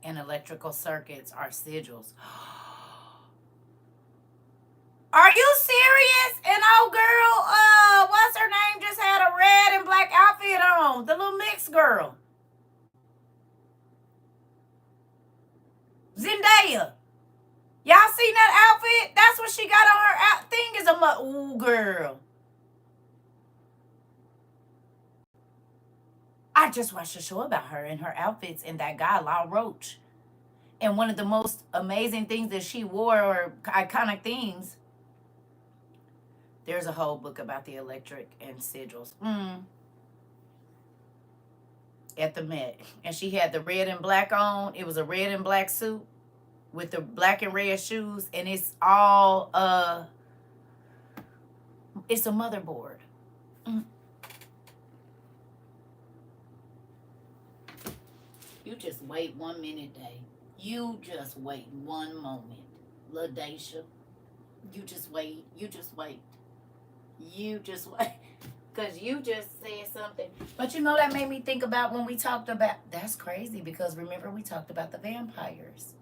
And electrical circuits are sigils. Are you serious? And old girl, what's her name, just had a red and black outfit on. The little mixed girl. Zendaya. Y'all seen that outfit? That's what she got on her thing is a ooh, girl. I just watched a show about her and her outfits and that guy, Law Roach. And one of the most amazing things that she wore, or iconic things, there's a whole book about the electric and sigils. At the Met. And she had the red and black on. It was a red and black suit with the black and red shoes. And it's all, it's a motherboard. You just wait 1 minute, Dave. You just wait one moment. LaDacia. You just wait. You just wait. You just wait. Because you just said something. But you know, that made me think about when we talked about, that's crazy, because remember we talked about the vampires.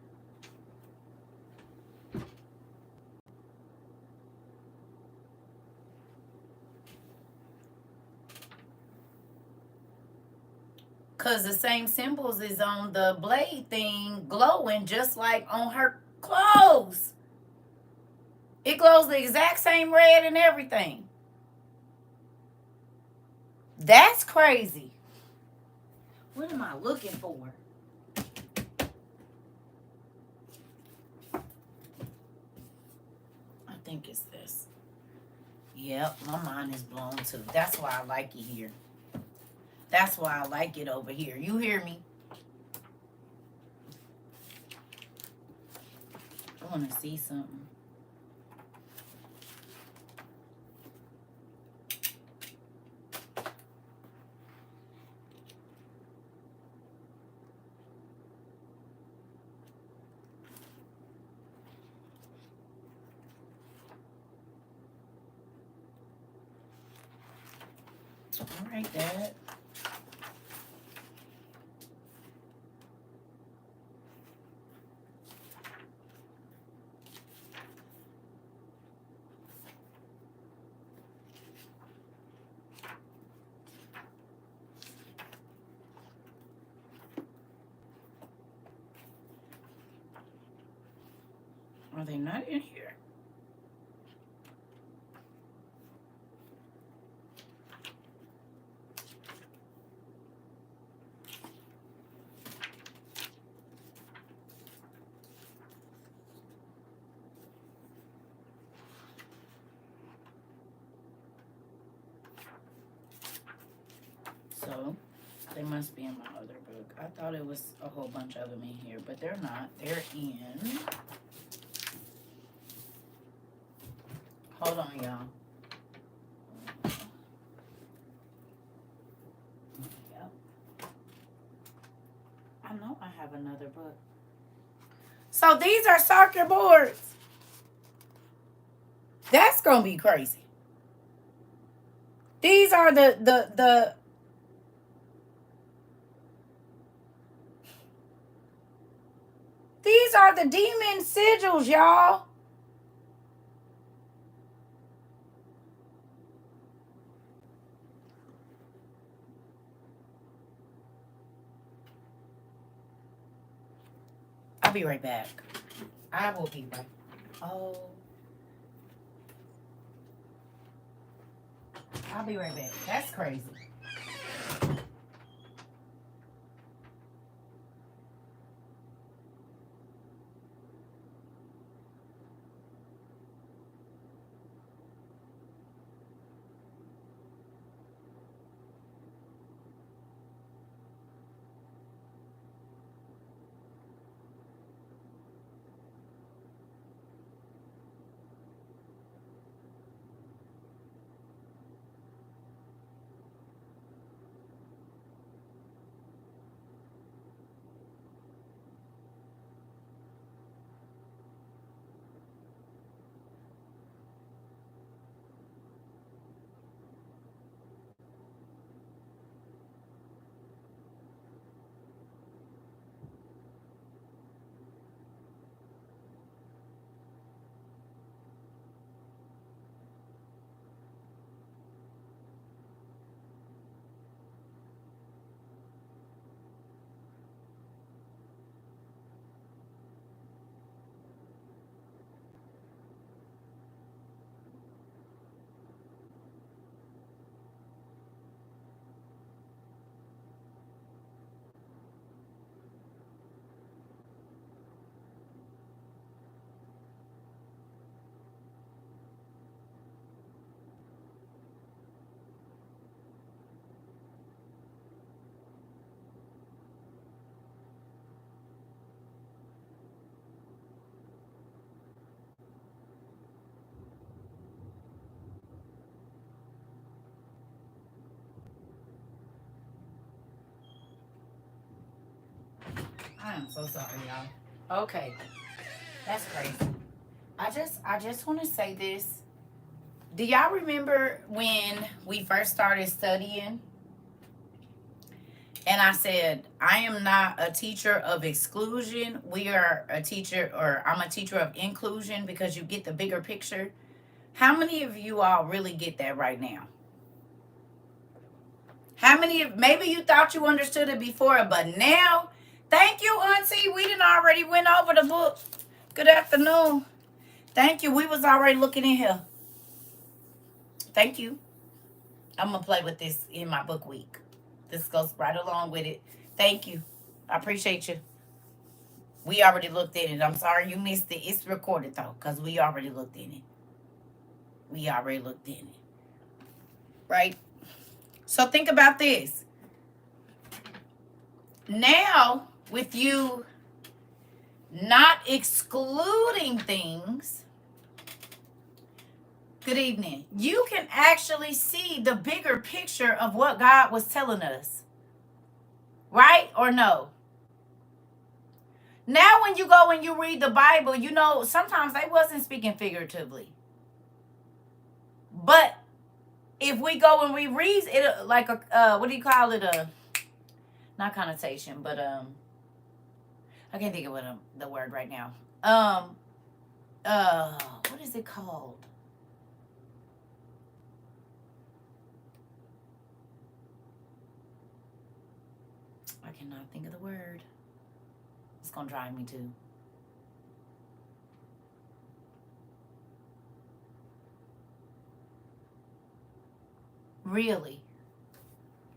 Because the same symbols is on the blade thing glowing just like on her clothes. It glows the exact same red and everything. That's crazy. What am I looking for? I think it's this. Yep, my mind is blown too. That's why I like it here. That's why I like it over here. You hear me? I want to see something. All right, Dad. Are they not in here? So, they must be in my other book. I thought it was a whole bunch of them in here, but they're not. They're in... Hold on, y'all. Yep. I know I have another book. So these are circuit boards. That's gonna be crazy. These are the these are the demon sigils, y'all. I'll be right back. I will be right. Oh. I'll be right back. That's crazy. I am so sorry, y'all. Okay. That's crazy. I just want to say this. Do y'all remember when we first started studying? And I said, I am not a teacher of exclusion. We are a teacher, or I'm a teacher of inclusion, because you get the bigger picture. How many of you all really get that right now? How many, maybe you thought you understood it before, but now, thank you, Auntie. We didn't already went over the book. Good afternoon. Thank you. We was already looking in here. Thank you. I'm going to play with this in my book week. This goes right along with it. Thank you. I appreciate you. We already looked at it. I'm sorry you missed it. It's recorded, though, because we already looked in it. We already looked in it. Right? So think about this. Now, with you not excluding things, good evening, you can actually see the bigger picture of what God was telling us. Right or no? Now when you go and you read the Bible, you know, sometimes they wasn't speaking figuratively. But if we go and we read it like a, what do you call it? Not connotation, but I can't think of the word right now. What is it called? I cannot think of the word. It's gonna drive me too. Really?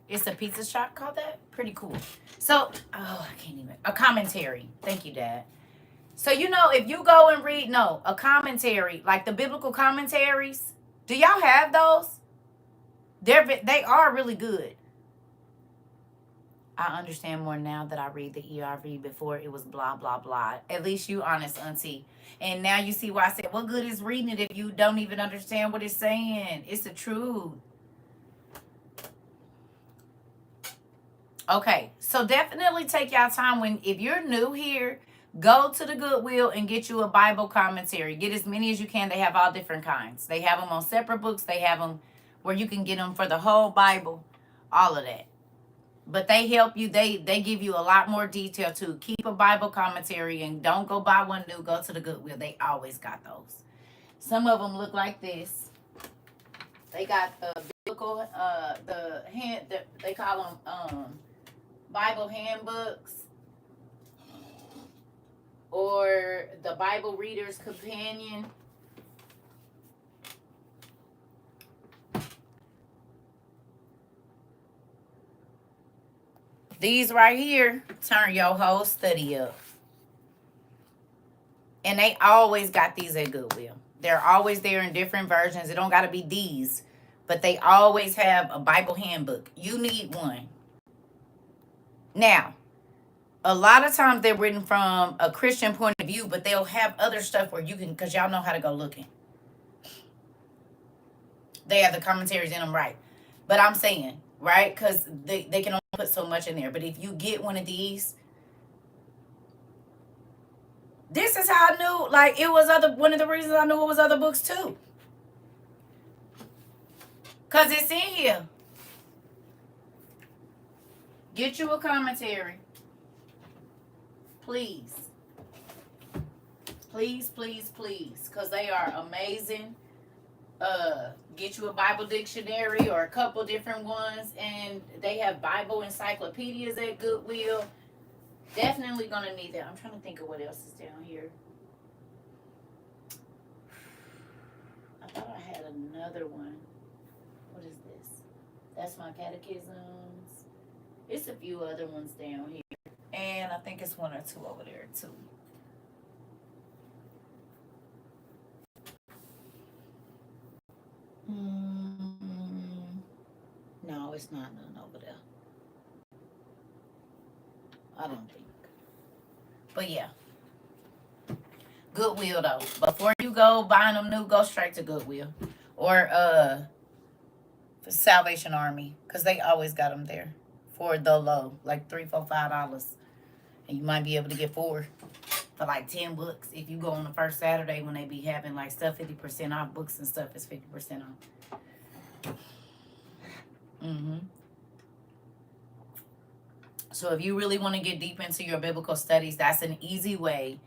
It's a pizza shop called that? Pretty cool. So, I can't even. A commentary. Thank you, Dad. So, you know, if you go and read, a commentary, like the biblical commentaries, do y'all have those? They are really good. I understand more now that I read the ERV. Before it was blah, blah, blah. At least you honest, Auntie. And now you see why I said, what good is reading it if you don't even understand what it's saying? It's the truth. Okay, so definitely take y'all time if you're new here, go to the Goodwill and get you a Bible commentary. Get as many as you can. They have all different kinds. They have them on separate books. They have them where you can get them for the whole Bible, all of that. But they help you. They give you a lot more detail too. Keep a Bible commentary and don't go buy one new. Go to the Goodwill. They always got those. Some of them look like this. They got the biblical, they call them Bible handbooks, or the Bible Reader's Companion. These right here turn your whole study up. And they always got these at Goodwill. They're always there in different versions. It don't got to be these, but they always have a Bible handbook. You need one. Now, a lot of times they're written from a Christian point of view, but they'll have other stuff where you can, because y'all know how to go looking. They have the commentaries in them, right? But I'm saying, right? Because they can only put so much in there. But if you get one of these, this is how I knew, like, it was one of the reasons I knew it was other books too. Because it's in here. Get you a commentary. Please. Please, please, please. Because they are amazing. Get you a Bible dictionary or a couple different ones. And they have Bible encyclopedias at Goodwill. Definitely going to need that. I'm trying to think of what else is down here. I thought I had another one. What is this? That's my catechisms. It's a few other ones down here. And I think it's one or two over there too. No, it's not none over there. I don't think. But yeah. Goodwill though. Before you go buying them new, go straight to Goodwill. Or Salvation Army. Because they always got them there. For the low. Like $3, $4, $5. And you might be able to get 4 for like $10 if you go on the first Saturday when they be having like stuff 50% off. Books and stuff is 50% off. So if you really want to get deep into your biblical studies, that's an easy way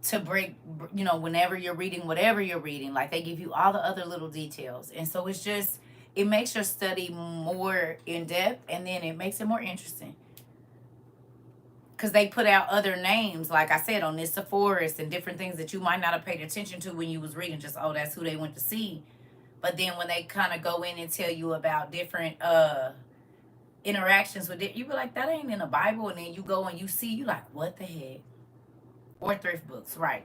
to break, whenever you're reading, whatever you're reading, like they give you all the other little details. And so it's just, it makes your study more in depth, and then it makes it more interesting. Because they put out other names, like I said, on this Forest and different things that you might not have paid attention to when you was reading. Just, oh, that's who they went to see. But then when they kind of go in and tell you about different interactions with it, you be like, that ain't in the Bible. And then you go and you see, you like, what the heck? Or thrift books, right?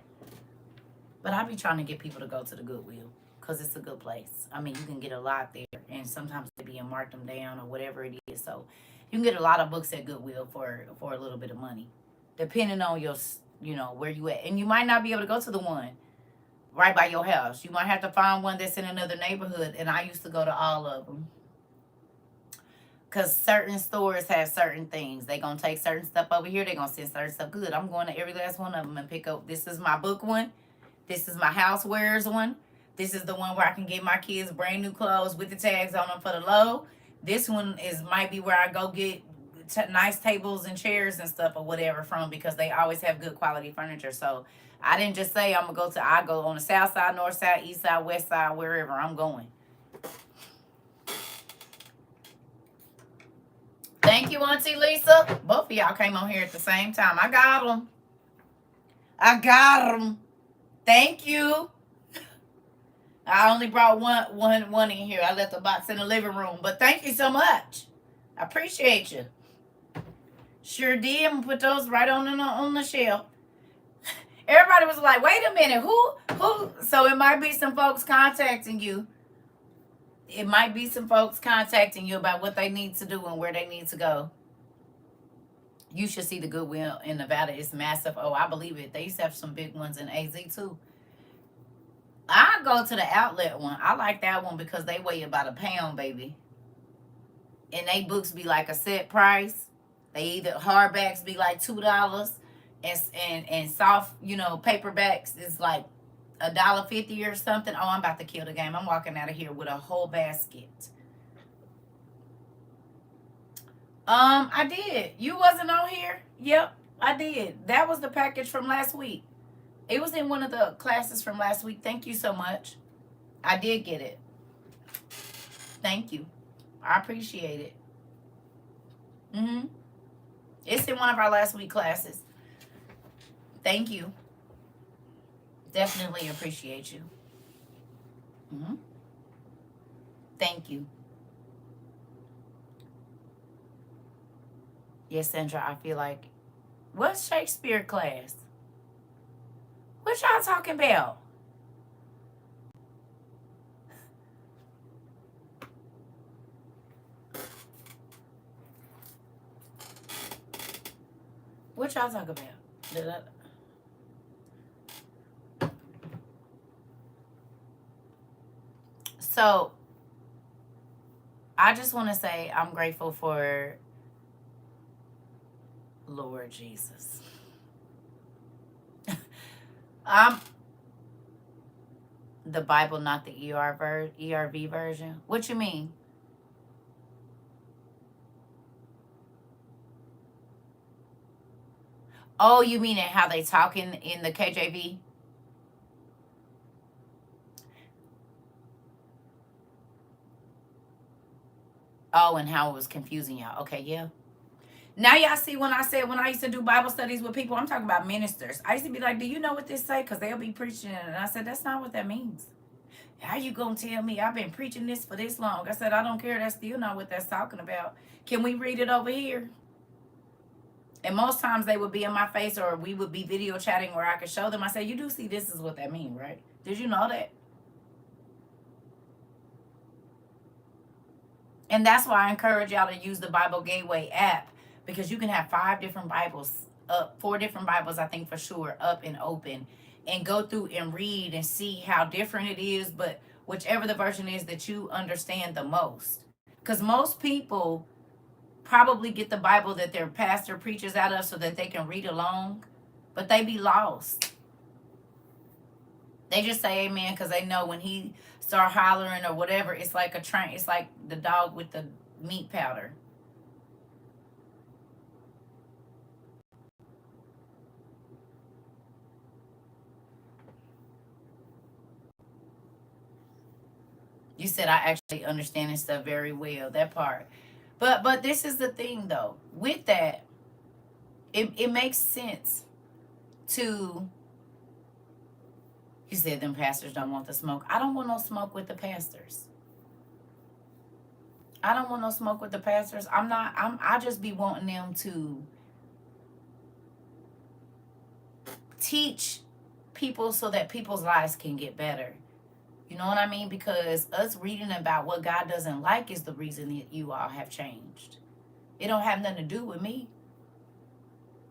But I be trying to get people to go to the Goodwill because it's a good place. I mean, you can get a lot there, and sometimes they be and mark them down or whatever it is. So you can get a lot of books at Goodwill for a little bit of money, depending on your, where you at. And you might not be able to go to the one right by your house. You might have to find one that's in another neighborhood. And I used to go to all of them. Because certain stores have certain things. They going to take certain stuff over here. They going to send certain stuff. Good. I'm going to every last one of them and pick up. This is my book one. This is my housewares one. This is the one where I can get my kids brand new clothes with the tags on them for the low. This one might be where I go get nice tables and chairs and stuff or whatever from, because they always have good quality furniture. So I didn't just say I go on the south side, north side, east side, west side, wherever I'm going. Thank you, Auntie Lisa. Both of y'all came on here at the same time. I got them. Thank you. I only brought one in here. I left the box in the living room. But thank you so much. I appreciate you. Sure did. I'm gonna put those right on the shelf. Everybody was like, wait a minute, who? So it might be some folks contacting you. It might be some folks contacting you about what they need to do and where they need to go. You should see the Goodwill in Nevada. It's massive. Oh, I believe it. They used to have some big ones in AZ too. I go to the outlet one. I like that one because they weigh about a pound, baby. And they books be like a set price. They either hardbacks be like $2 and soft, paperbacks is like $1.50 or something. Oh, I'm about to kill the game. I'm walking out of here with a whole basket. I did. You wasn't on here? Yep, I did. That was the package from last week. It was in one of the classes from last week. Thank you so much. I did get it. Thank you. I appreciate it. It's in one of our last week classes. Thank you. Definitely appreciate you. Thank you. Yes, Sandra, I feel like... What's Shakespeare class? What y'all talking about? What y'all talking about? So, I just want to say I'm grateful for Lord Jesus. The Bible, not the ERV version. What you mean? Oh, you mean how they talk in the KJV? Oh, and how it was confusing y'all. Okay, yeah. Now y'all see when I used to do Bible studies with people, I'm talking about ministers. I used to be like, do you know what this say? Because they'll be preaching it. And I said, that's not what that means. How you going to tell me I've been preaching this for this long? I said, I don't care. That's still not what that's talking about. Can we read it over here? And most times they would be in my face, or we would be video chatting where I could show them. I said, you do see this is what that means, right? Did you know that? And that's why I encourage y'all to use the Bible Gateway app, because you can have 5 different Bibles up, 4 different Bibles, I think for sure, up and open, and go through and read and see how different it is, but whichever the version is that you understand the most. Because most people probably get the Bible that their pastor preaches out of so that they can read along, but they be lost. They just say amen because they know when he start hollering or whatever, it's like a train. It's like the dog with the meat powder. You said I actually understand this stuff very well. That part. But this is the thing though. With that, it makes sense to, you said them pastors don't want the smoke. I don't want no smoke with the pastors. I don't want no smoke with the pastors. I just be wanting them to teach people so that people's lives can get better. You know what I mean? Because us reading about what God doesn't like is the reason that you all have changed. It don't have nothing to do with me.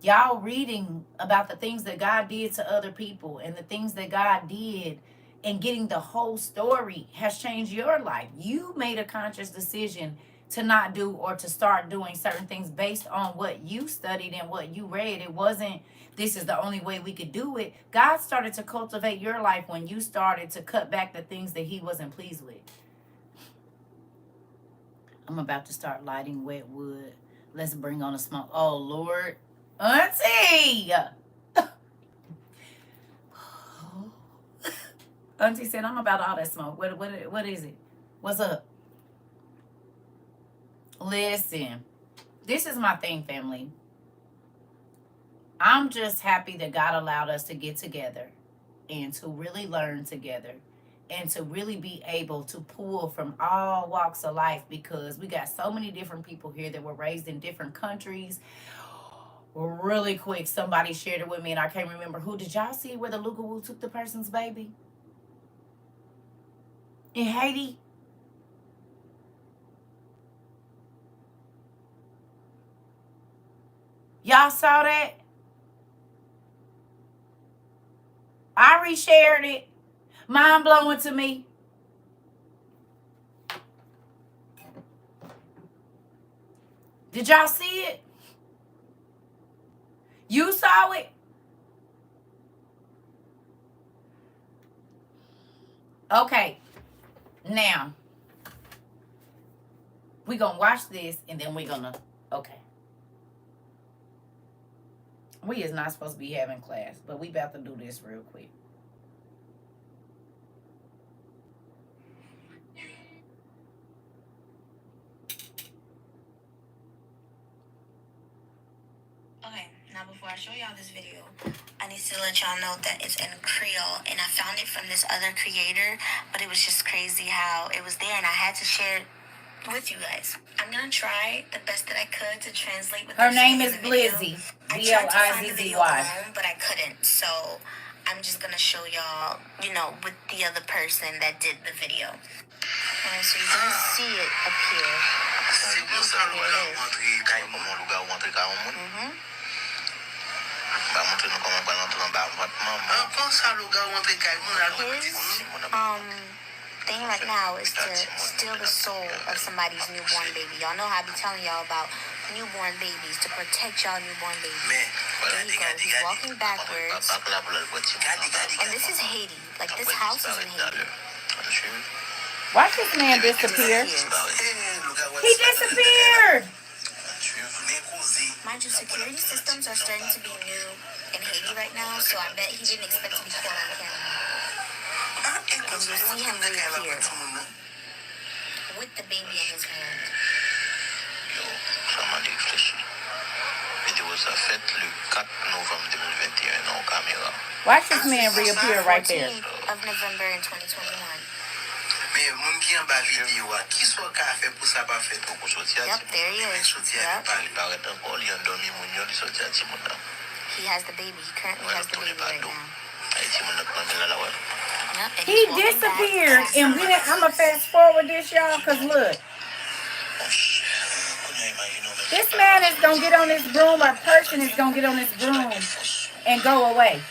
Y'all reading about the things that God did to other people and the things that God did and getting the whole story has changed your life. You made a conscious decision to not do or to start doing certain things based on what you studied and what you read. It wasn't, this is the only way we could do it. God started to cultivate your life when you started to cut back the things that he wasn't pleased with. I'm about to start lighting wet wood. Let's bring on the smoke. Oh, Lord. Auntie! Auntie said, I'm about all that smoke. What is it? What's up? Listen, this is my thing, family. I'm just happy that God allowed us to get together and to really learn together and to really be able to pull from all walks of life, because we got so many different people here that were raised in different countries. Really quick, somebody shared it with me and I can't remember who. Did y'all see where the Lugawoo took the person's baby? In Haiti? Y'all saw that? I reshared it. Mind blowing to me. Did y'all see it? You saw it? Okay. Now, we're going to watch this and then we're going to, okay. We is not supposed to be having class, but we about to do this real quick. Okay, now before I show y'all this video, I need to let y'all know that it's in Creole, and I found it from this other creator, but it was just crazy how it was there, and I had to share it with you guys. I'm gonna try the best that I could to translate with her name is Blizzy. I tried to find the video alone, but I couldn't, so I'm just gonna show y'all, with the other person that did the video. So you can see it appear. Thing right now is to steal the soul of somebody's newborn baby. Y'all know how I be telling y'all about newborn babies, to protect y'all newborn babies. There you go. He's walking backwards. And this is Haiti. Like, this house is in Haiti. Watch this man disappear. He disappeared! Mind you, security systems are starting to be new in Haiti right now, so I bet he didn't expect to be caught on camera. And you'll see him reappear with the baby in his hand. Watch this man reappear right there. Of November in 2021. Yep, there he is. Yep. He has the baby. He currently has the baby right now. Yep, he disappeared, and I'm gonna fast forward this, y'all, because look. This man is gonna get on this broom, or person is gonna get on this broom and go away.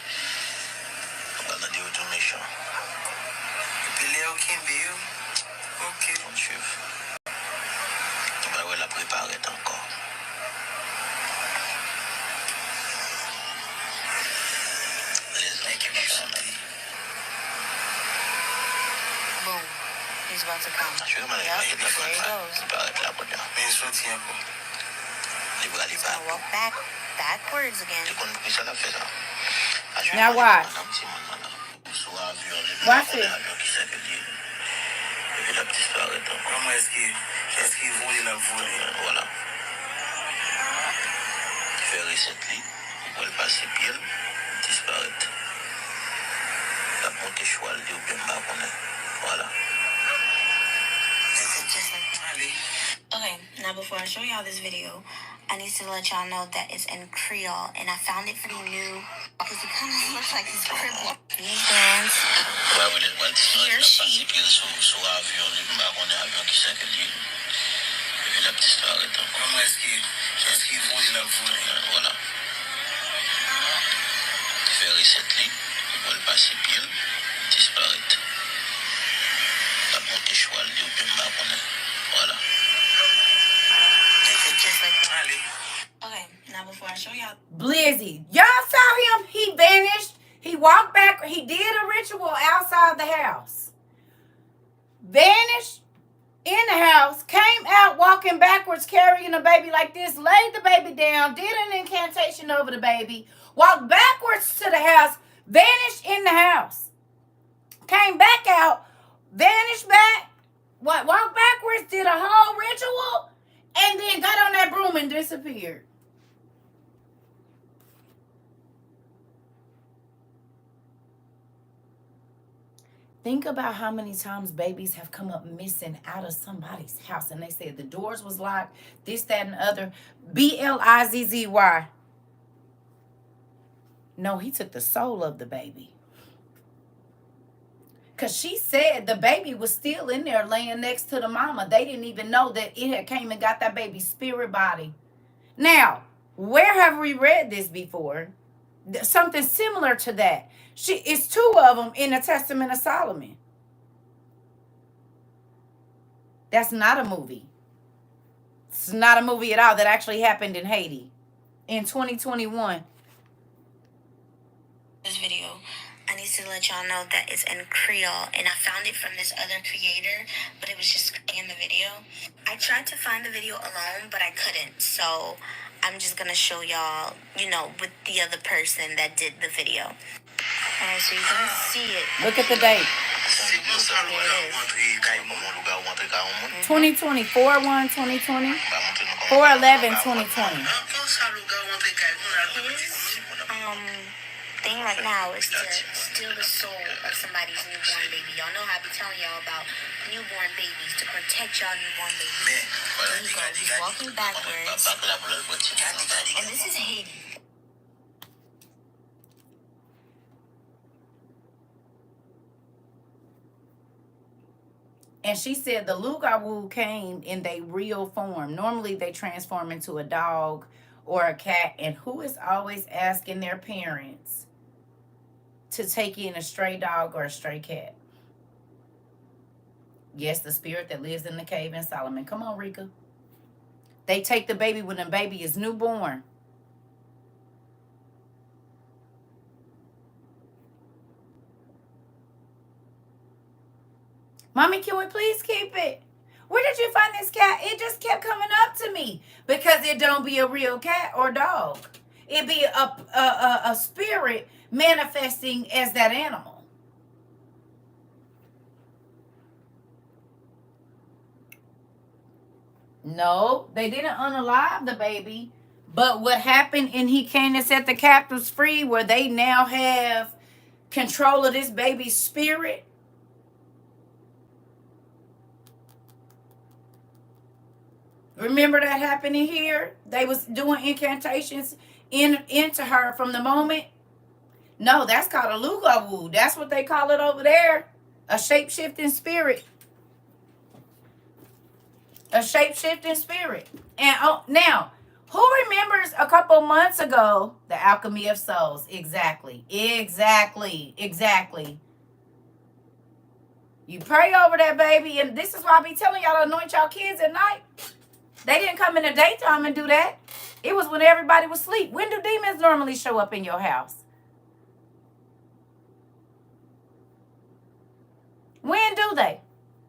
Boom. He's about to come. Yep, there he goes. He's gonna walk backwards again. Now watch. Watch it. Comment est-ce qu'il voulait la voler? Voilà. Very recently, il passe pied, disparaître. La ponte cheval de bien voilà. Okay, now before I show y'all this video, I need to let y'all know that it's in Creole, and I found it pretty new because it kind of looks like it's crippled. These bands. He or she. Comment est-ce qu'il voulait la voler? Voilà. Very recently, il passe pied, disparaître. La ponte cheval de bien voilà. Just like that. Okay, now before I show y'all. Blizzy, y'all saw him? He vanished. He walked back. He did a ritual outside the house. Vanished in the house. Came out walking backwards, carrying the baby like this. Laid the baby down. Did an incantation over the baby. Walked backwards to the house. Vanished in the house. Came back out. Vanished back. Walked backwards. Did a whole ritual. And then got on that broom and disappeared. Think about how many times babies have come up missing out of somebody's house. And they said the doors was locked, this, that, and the other. Blizzy. No, he took the soul of the baby. Because she said the baby was still in there laying next to the mama. They didn't even know that it had came and got that baby's spirit body. Now, where have we read this before? Something similar to that. It's two of them in the Testament of Solomon. That's not a movie. It's not a movie at all. That actually happened in Haiti in 2021. This video, I need to let y'all know that it's in Creole, and I found it from this other creator, but it was just in the video. I tried to find the video alone, but I couldn't, so I'm just gonna show y'all, with the other person that did the video. Alright, so you can see it. Look at the date. 2024 1 2020 4/11/2020. Thing right now is to steal the soul of somebody's newborn baby. Y'all know how I be telling y'all about newborn babies, to protect y'all newborn babies. There you go. He's walking backwards. And this is Haiti. And she said the Lugawu came in their real form. Normally they transform into a dog or a cat. And who is always asking their parents to take in a stray dog or a stray cat? Yes, the spirit that lives in the cave in Solomon. Come on, Rika. They take the baby when the baby is newborn. Mommy, can we please keep it? Where did you find this cat? It just kept coming up to me. Because it don't be a real cat or dog. It be a spirit manifesting as that animal. No, they didn't unalive the baby. But what happened, and he came and set the captives free, where they now have control of this baby's spirit. Remember that happening here? They was doing incantations into her from the moment. No, that's called a Lugawu. That's what they call it over there. A shape-shifting spirit. A shape-shifting spirit. And now, who remembers a couple months ago, the alchemy of souls? Exactly. You pray over that baby, and this is why I be telling y'all to anoint y'all kids at night. They didn't come in the daytime and do that. It was when everybody was asleep. When do demons normally show up in your house? When do they?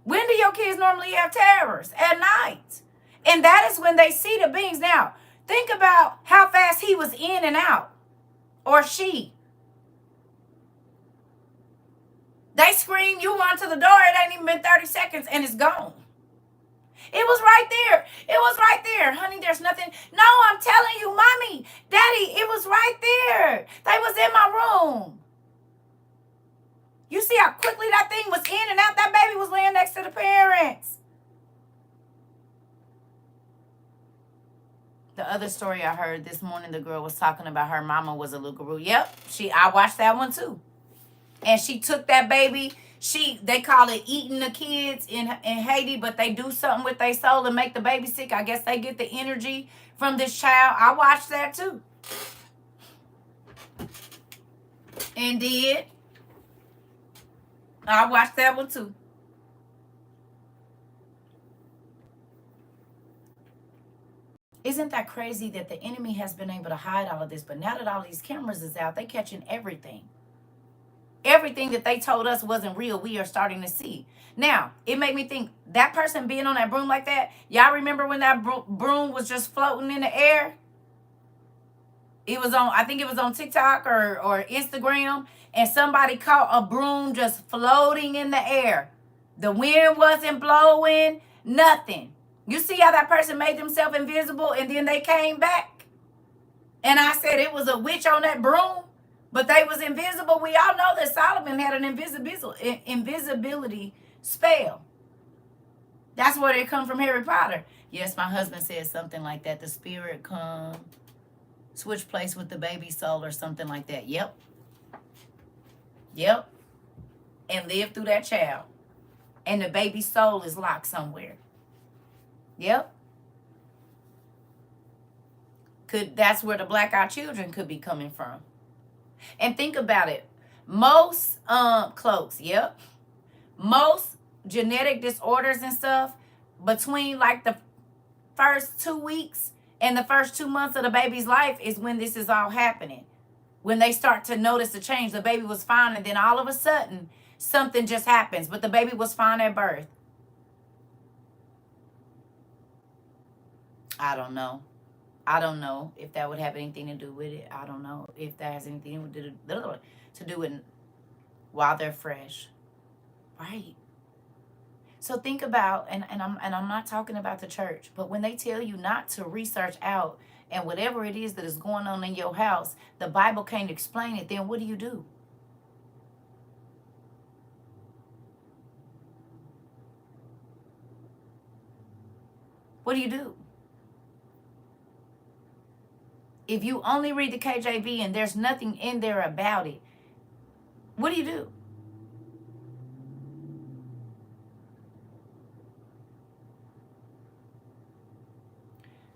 When do your kids normally have terrors? At night. And that is when they see the beings. Now, think about how fast he was in and out. Or she. They scream, you run to the door, it ain't even been 30 seconds, and it's gone. It was right there. It was right there. Honey, there's nothing. No, I'm telling you, mommy, daddy, it was right there. They was in my room. You see how quickly that thing was in and out? That baby was laying next to the parents. The other story I heard this morning, the girl was talking about her mama was a Lugaroo. Yep, I watched that one too. And she took that baby. They call it eating the kids in Haiti, but they do something with their soul and make the baby sick. I guess they get the energy from this child. I watched that too. And did. I watched that one too. Isn't that crazy that the enemy has been able to hide all of this? But now that all these cameras is out, they catching everything. Everything that they told us wasn't real, we are starting to see. Now, it made me think, that person being on that broom like that, y'all remember when that broom was just floating in the air? It was on, I think it was on TikTok or Instagram, and somebody caught a broom just floating in the air. The wind wasn't blowing, nothing. You see how that person made themselves invisible and then they came back? And I said it was a witch on that broom, but they was invisible. We all know that Solomon had an invisibility spell. That's where they come from, Harry Potter. Yes, my husband said something like that. The spirit come, switch place with the baby soul or something like that. Yep. Yep. And live through that child. And the baby soul is locked somewhere. Yep. That's where the black-eyed children could be coming from. And think about it. Most cloaks, yep. Most genetic disorders and stuff, between like the first 2 weeks and the first 2 months of the baby's life is when this is all happening. When they start to notice the change. The baby was fine, and then all of a sudden something just happens. But the baby was fine at birth. I don't know. I don't know if that would have anything to do with it. I don't know if that has anything to do with while they're fresh. Right. So think about, and I'm not talking about the church, but when they tell you not to research out and whatever it is that is going on in your house, the Bible can't explain it, then what do you do? What do you do? If you only read the KJV and there's nothing in there about it, what do you do?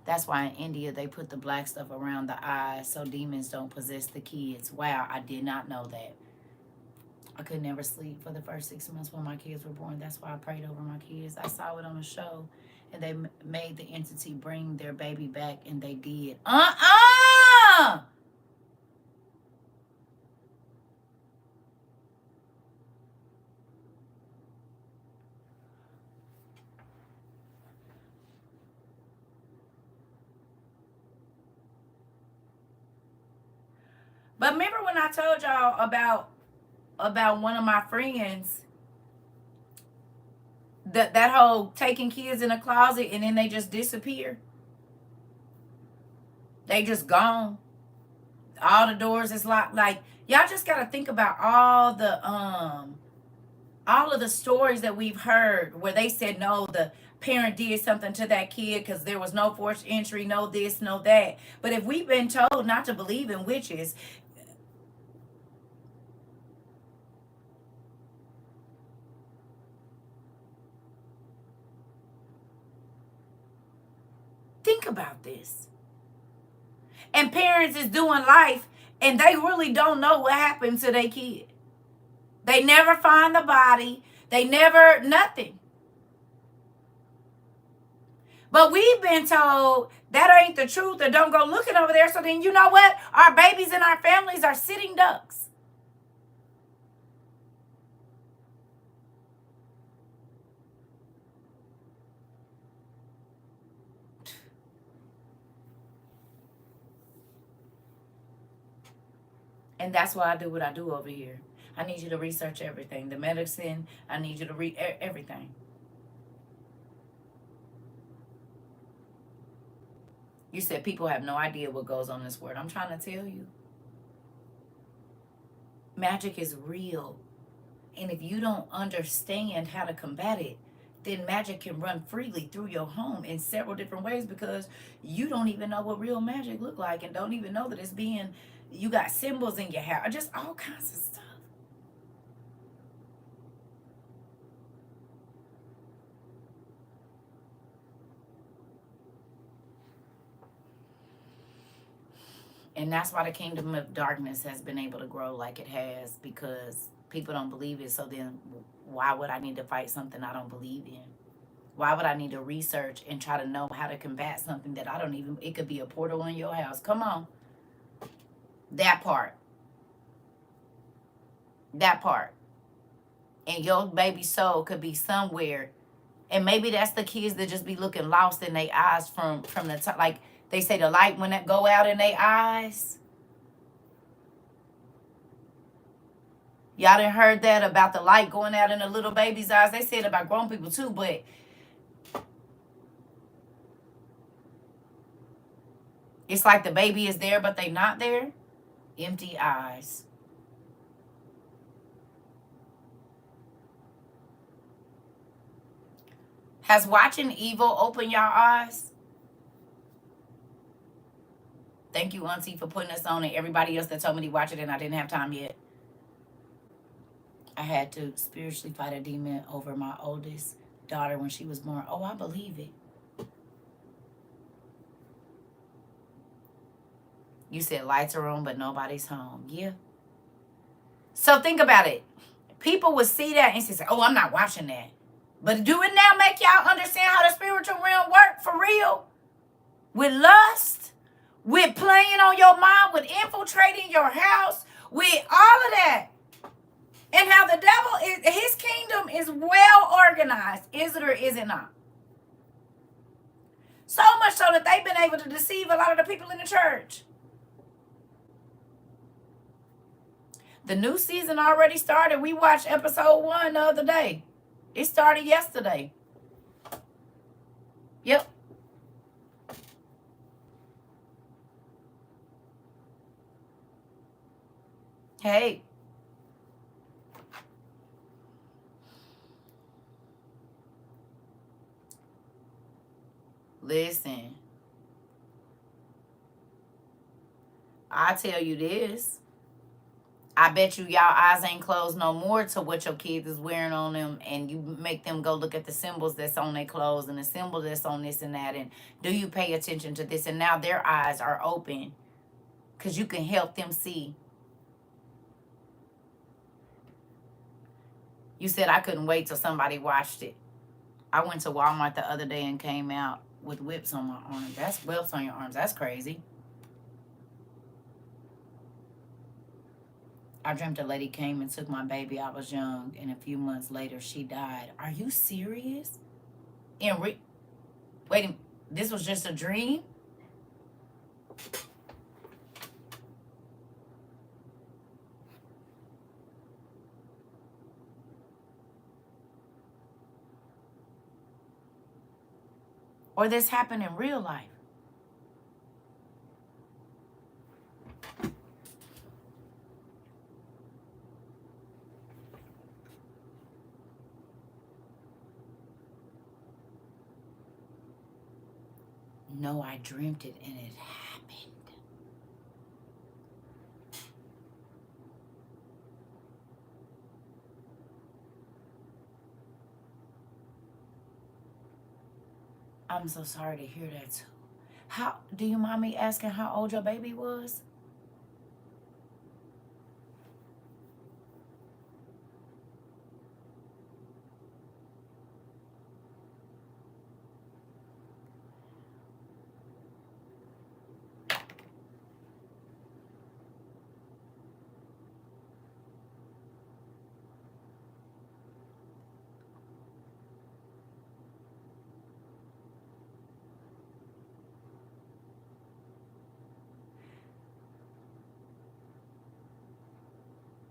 That's why in India they put the black stuff around the eyes so demons don't possess the kids. Wow, I did not know that. I could never sleep for the first 6 months when my kids were born. That's why I prayed over my kids. I saw it on a show, and they made the entity bring their baby back, and they did. But remember when I told y'all about one of my friends, that whole taking kids in a closet and then they just disappear? They just gone. All the doors is locked. Like, y'all just gotta think about all of the stories that we've heard where they said no, the parent did something to that kid because there was no forced entry, no this, no that. But if we've been told not to believe in witches, think about this. And parents is doing life and they really don't know what happened to their kid. They never find the body. They never, nothing. But we've been told that ain't the truth, or don't go looking over there. So then you know what? Our babies and our families are sitting ducks. And that's why I do what I do over here. I need you to research everything. The medicine, I need you to read everything. You said people have no idea what goes on in this world. I'm trying to tell you. Magic is real. And if you don't understand how to combat it, then magic can run freely through your home in several different ways because you don't even know what real magic look like and don't even know that it's being, you got symbols in your house, just all kinds of stuff. And that's why the kingdom of darkness has been able to grow like it has, because people don't believe it. So then why would I need to fight something I don't believe in? Why would I need to research and try to know how to combat something that I don't even, it could be a portal in your house. Come on. That part. That part. And your baby soul could be somewhere. And maybe that's the kids that just be looking lost in their eyes from the top. Like they say the light when that go out in their eyes. Y'all done heard that about the light going out in the little baby's eyes. They say it about grown people too, but it's like the baby is there, but they not there. Empty eyes. Has watching evil opened y'all eyes? Thank you, Auntie, for putting us on, and everybody else that told me to watch it and I didn't have time yet. I had to spiritually fight a demon over my oldest daughter when she was born. Oh, I believe it. You said lights are on, but nobody's home. Yeah. So think about it. People would see that and say, oh, I'm not watching that. But do it now make y'all understand how the spiritual realm work for real? With lust, with playing on your mind, with infiltrating your house, with all of that. And how the devil is, his kingdom is well organized. Is it or is it not? So much so that they've been able to deceive a lot of the people in the church. The new season already started. We watched episode 1 the other day. It started yesterday. Yep. Hey. Listen. I tell you this. I bet you y'all eyes ain't closed no more to what your kids is wearing on them, and you make them go look at the symbols that's on their clothes and the symbol that's on this and that, and do you pay attention to this? And now their eyes are open because you can help them see. You said I couldn't wait till somebody watched it. I went to Walmart the other day and came out with whips on my arms. That's whips on your arms. That's crazy. I dreamt a lady came and took my baby. I was young, and a few months later, she died. Are you serious? Wait, this was just a dream? Or this happened in real life? No, I dreamt it and it happened. I'm so sorry to hear that too. How do you mind me asking how old your baby was?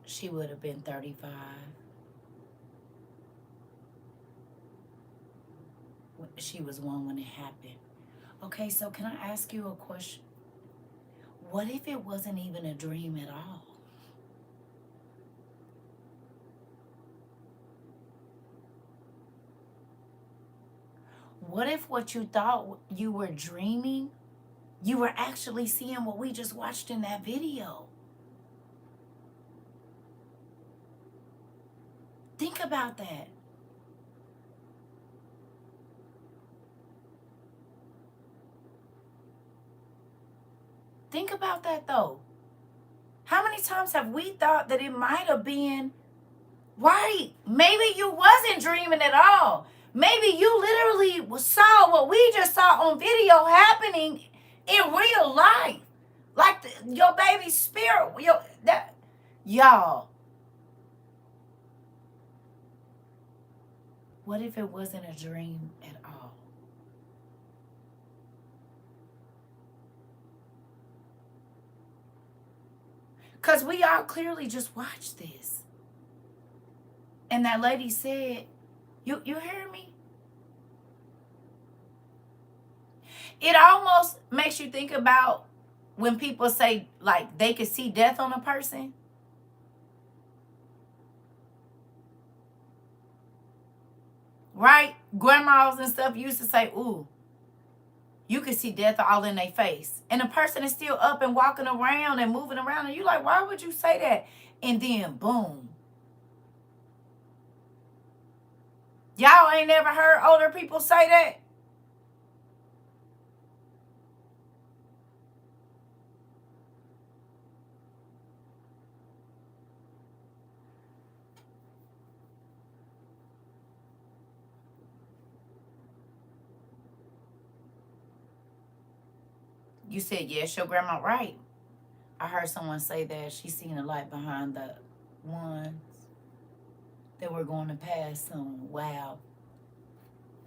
She would have been 35. She was 1 when it happened. Okay, so can I ask you a question? What if it wasn't even a dream at all? What if what you thought you were dreaming, you were actually seeing what we just watched in that video? Think about that. Think about that though. How many times have we thought that it might have been right? Maybe you wasn't dreaming at all. Maybe you literally saw what we just saw on video happening in real life. Like your baby's spirit, y'all. What if it wasn't a dream at all? Because we all clearly just watched this. And that lady said, you hear me? It almost makes you think about when people say, like, they could see death on a person. Right? Grandmas and stuff used to say, ooh, you could see death all in their face. And the person is still up and walking around and moving around. And you're like, why would you say that? And then, boom. Y'all ain't never heard older people say that? You said, yes, your grandma, right. I heard someone say that she seen a light behind the ones that were going to pass soon. Wow.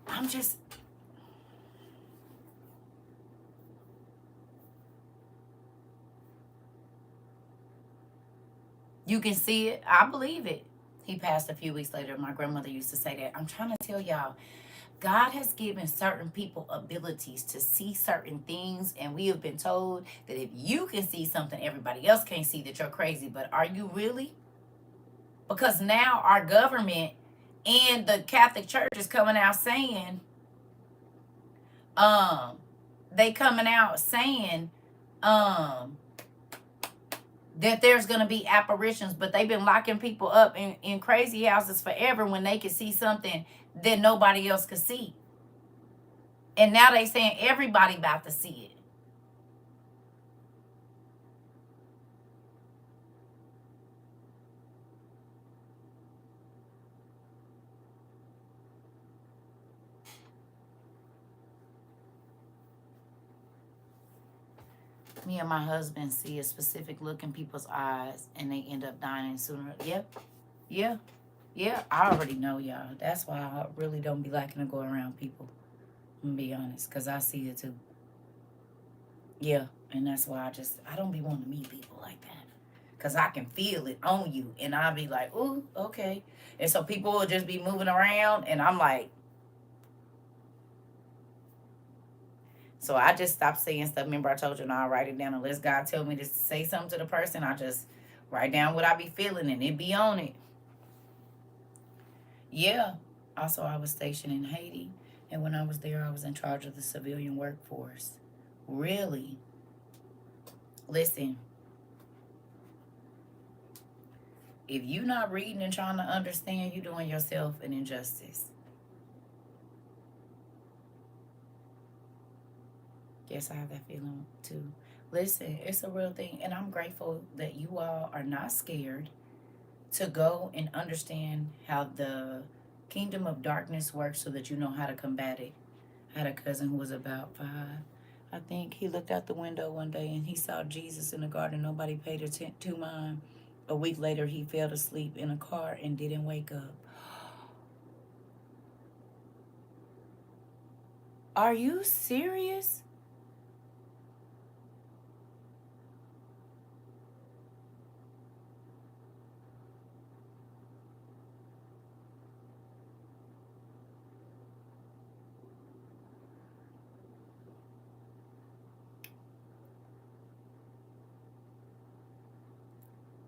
I'm just, you can see it. I believe it. He passed a few weeks later. My grandmother used to say that. I'm trying to tell y'all, God has given certain people abilities to see certain things, and we have been told that if you can see something everybody else can't see, that you're crazy. But are you really? Because now our government and the Catholic Church is coming out saying, um, they coming out saying, that there's going to be apparitions, but they've been locking people up in crazy houses forever when they could see something that nobody else could see. And now they saying everybody about to see it. Me and my husband see a specific look in people's eyes and they end up dying sooner. Yep. Yeah. Yeah. I already know, y'all. That's why I really don't be liking to go around people. I'm gonna be honest, because I see it too. Yeah. And that's why I don't be wanting to meet people like that. Because I can feel it on you. And I'll be like, ooh, okay. And so people will just be moving around. And I'm like, so I just stopped saying stuff. Remember, I told you, and I'll write it down. Unless God tell me to say something to the person, I just write down what I be feeling and it be on it. Yeah. Also, I was stationed in Haiti. And when I was there, I was in charge of the civilian workforce. Really? Listen. If you not reading and trying to understand, you doing yourself an injustice. Yes, I have that feeling too. Listen, it's a real thing. And I'm grateful that you all are not scared to go and understand how the kingdom of darkness works so that you know how to combat it. I had a cousin who was about 5. I think he looked out the window one day and he saw Jesus in the garden. Nobody paid attention to mine. A week later, he fell asleep in a car and didn't wake up. Are you serious?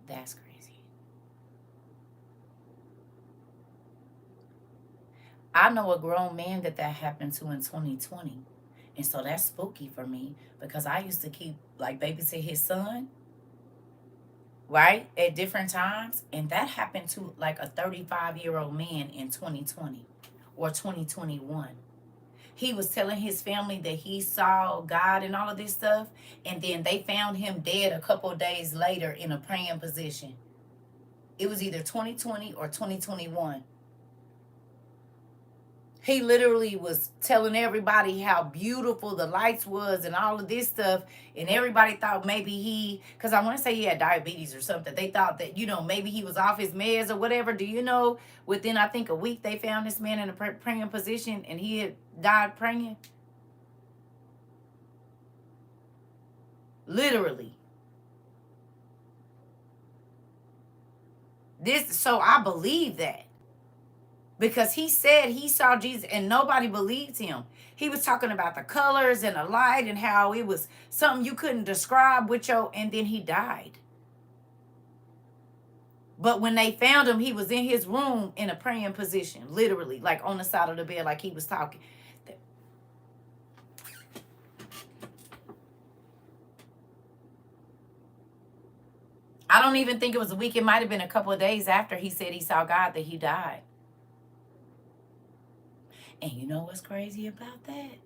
That's crazy. I know a grown man that happened to in 2020. And so that's spooky for me because I used to keep, like, babysit his son, right, at different times. And that happened to like a 35-year-old man in 2020 or 2021. He was telling his family that he saw God and all of this stuff. And then they found him dead a couple of days later in a praying position. It was either 2020 or 2021. He literally was telling everybody how beautiful the lights was and all of this stuff. And everybody thought maybe because I want to say he had diabetes or something. They thought that, maybe he was off his meds or whatever. Do you know, within, I think, a week, they found this man in a praying position and he had died praying? Literally. So I believe that. Because he said he saw Jesus and nobody believed him. He was talking about the colors and the light and how it was something you couldn't describe and then he died. But when they found him, he was in his room in a praying position, literally, like on the side of the bed, like he was talking. I don't even think it was a week. It might have been a couple of days after he said he saw God that he died. And you know what's crazy about that?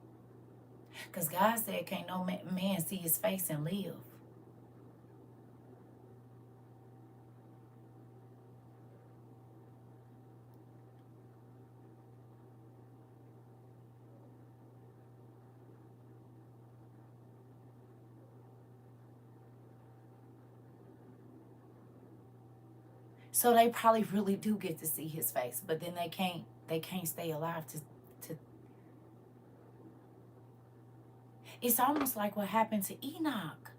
Because God said, can't no man see his face and live. So they probably really do get to see his face, but then they can't stay alive to It's almost like what happened to Enoch.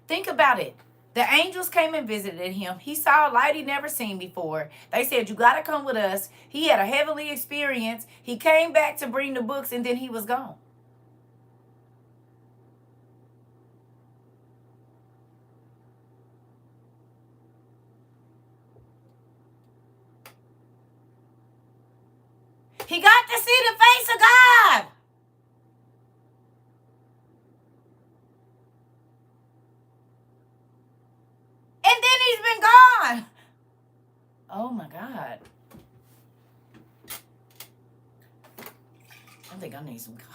Think about it. The angels came and visited him. He saw a light he never seen before. They said, you got to come with us. He had a heavenly experience. He came back to bring the books, and then he was gone. He got to see the face of God. And then he's been gone. Oh my God. I think I need some coffee.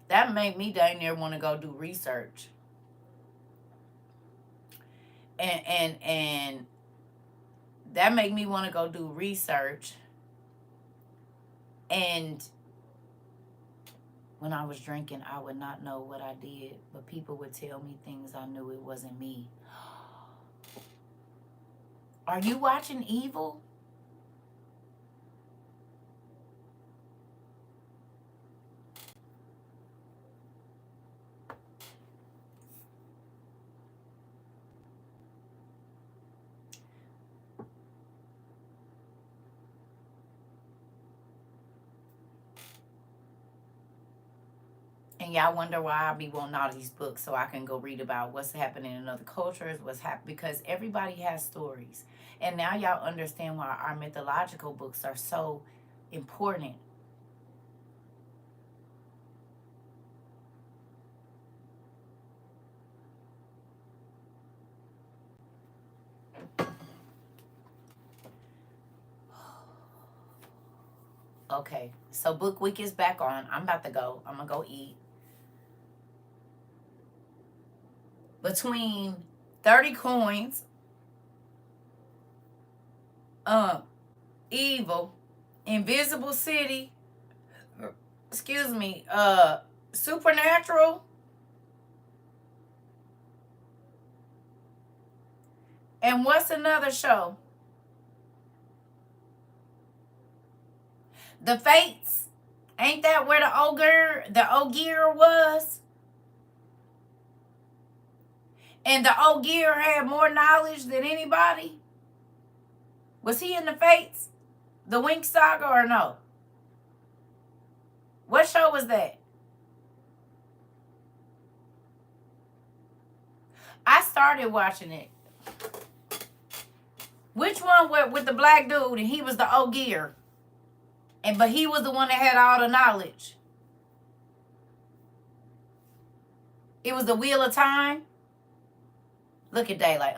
That made me dang near want to go do research. And that made me want to go do research. And when I was drinking, I would not know what I did, but people would tell me things I knew it wasn't me. Are you watching evil? And y'all wonder why I be wanting all these books so I can go read about what's happening in other cultures, what's happening, because everybody has stories. And now y'all understand why our mythological books are so important. Okay, so book week is back on. I'm about to go. I'm going to go eat. Between 30 coins, evil, invisible city, supernatural, and what's another show? The Fates. Ain't that where the Ogier was? And the Ogier had more knowledge than anybody. Was he in the Fates? The Wink Saga or no? What show was that? I started watching it. Which one with the black dude and he was the Ogier? But he was the one that had all the knowledge. It was the Wheel of Time. Look at Daylight.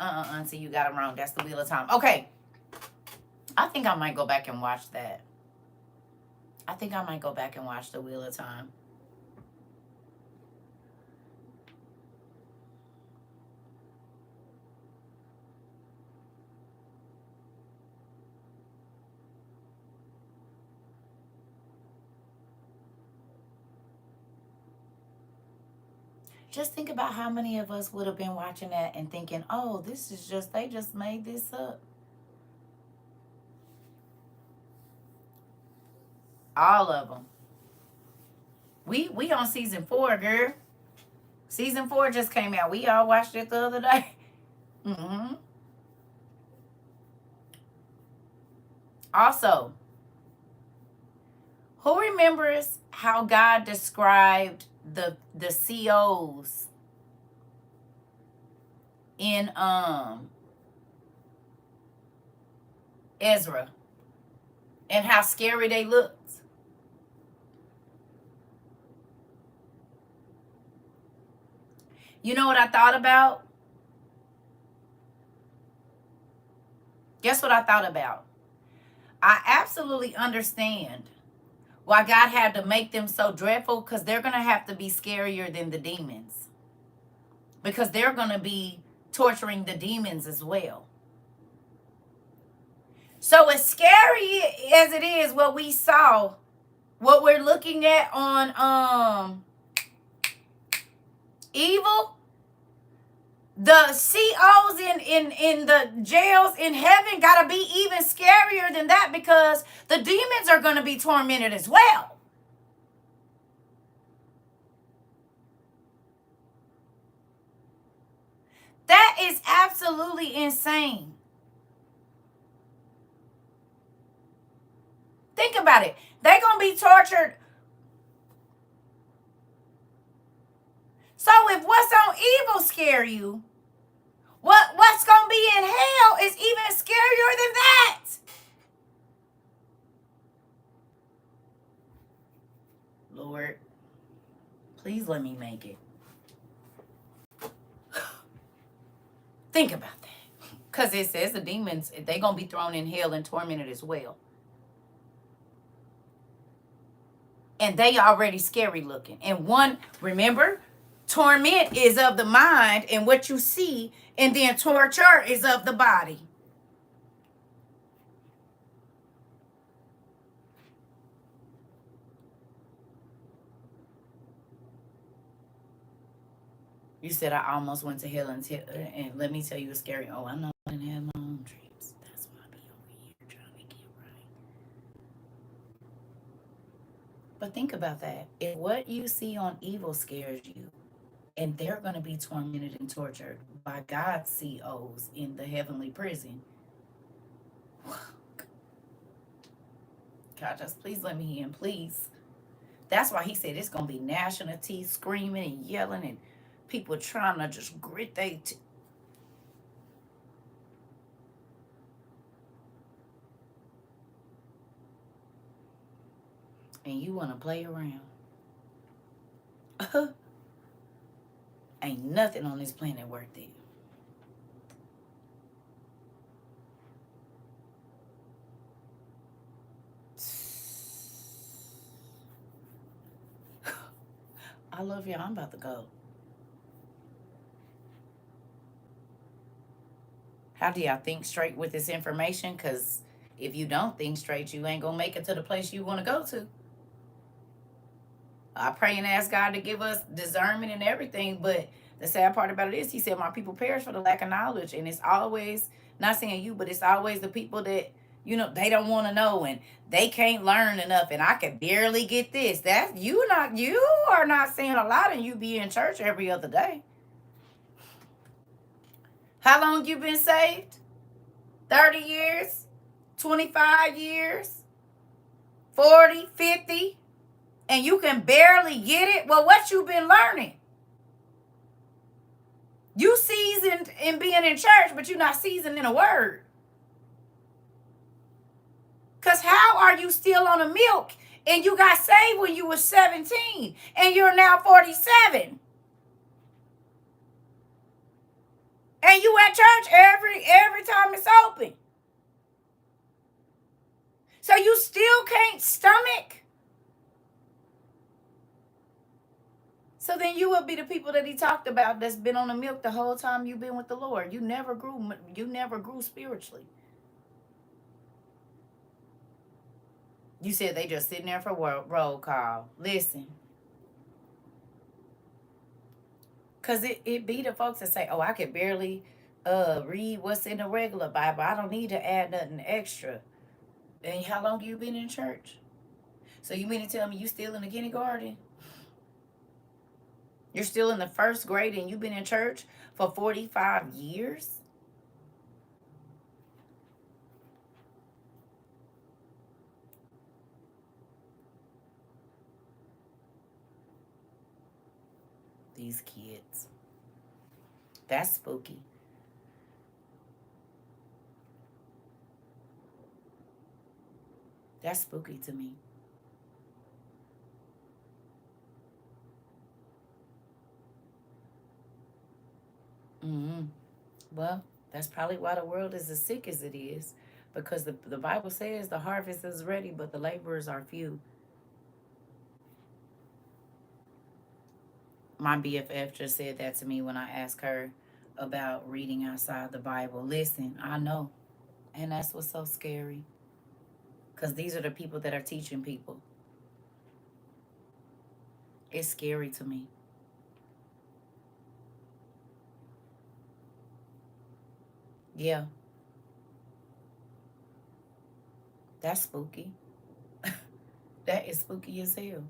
See, you got him wrong. That's the Wheel of Time. Okay. I think I might go back and watch that. I think I might go back and watch the Wheel of Time. Just think about how many of us would have been watching that and thinking, oh, this is just, they just made this up. All of them. We on season 4, girl. Season 4 just came out. We all watched it the other day. Mm-hmm. Also, who remembers how God described the COs in Ezra and how scary they looked? You know what I thought about? Guess what I thought about? I absolutely understand why God had to make them so dreadful, because they're going to have to be scarier than the demons. Because they're going to be torturing the demons as well. So as scary as it is what we saw, what we're looking at on Evil, the COs in the jails in heaven got to be even scarier than that, because the demons are going to be tormented as well. That is absolutely insane. Think about it. They're going to be tortured. So if what's on evil scare you, what's going to be in hell is even scarier than that. Lord, please let me make it. Think about that. Because it says the demons, they're going to be thrown in hell and tormented as well. And they already scary looking. And one, remember, torment is of the mind and what you see, and then torture is of the body. You said I almost went to hell and let me tell you a scary. Oh, I know I didn't have my own dreams. That's why I be over here trying to get right. But think about that. If what you see on evil scares you, and they're going to be tormented and tortured by God's COs in the heavenly prison. God, just please let me in, please. That's why he said it's going to be gnashing of teeth, screaming and yelling, and people trying to just grit their teeth. And you want to play around. Ain't nothing on this planet worth it. I love y'all. I'm about to go. How do y'all think straight with this information? Because if you don't think straight, you ain't going to make it to the place you want to go to. I pray and ask God to give us discernment and everything, but the sad part about it is, he said, my people perish for the lack of knowledge. And it's always, not saying you, but it's always the people that, you know, they don't want to know and they can't learn enough, and I can barely get this. That you are not saying a lot, and you be in church every other day. How long you been saved? 30 years? 25 years, 40, 50, and you can barely get it? Well, what you been learning? You seasoned in being in church, but you're not seasoned in a word. Because how are you still on the milk and you got saved when you were 17 and you're now 47? And you at church every time it's open. So you still can't stomach. So then you will be the people that he talked about that's been on the milk the whole time you've been with the Lord. You never grew. You never grew spiritually. You said they just sitting there for roll call. Listen. Because it be the folks that say, oh, I can barely read what's in the regular Bible. I don't need to add nothing extra. And how long you been in church? So you mean to tell me you still in the kindergarten? You're still in the first grade and you've been in church for 45 years? These kids. That's spooky. That's spooky to me. Mm-hmm. Well, that's probably why the world is as sick as it is. Because the Bible says the harvest is ready, but the laborers are few. My BFF just said that to me when I asked her about reading outside the Bible. Listen, I know. And that's what's so scary. Because these are the people that are teaching people. It's scary to me. Yeah, that's spooky. That is spooky as hell.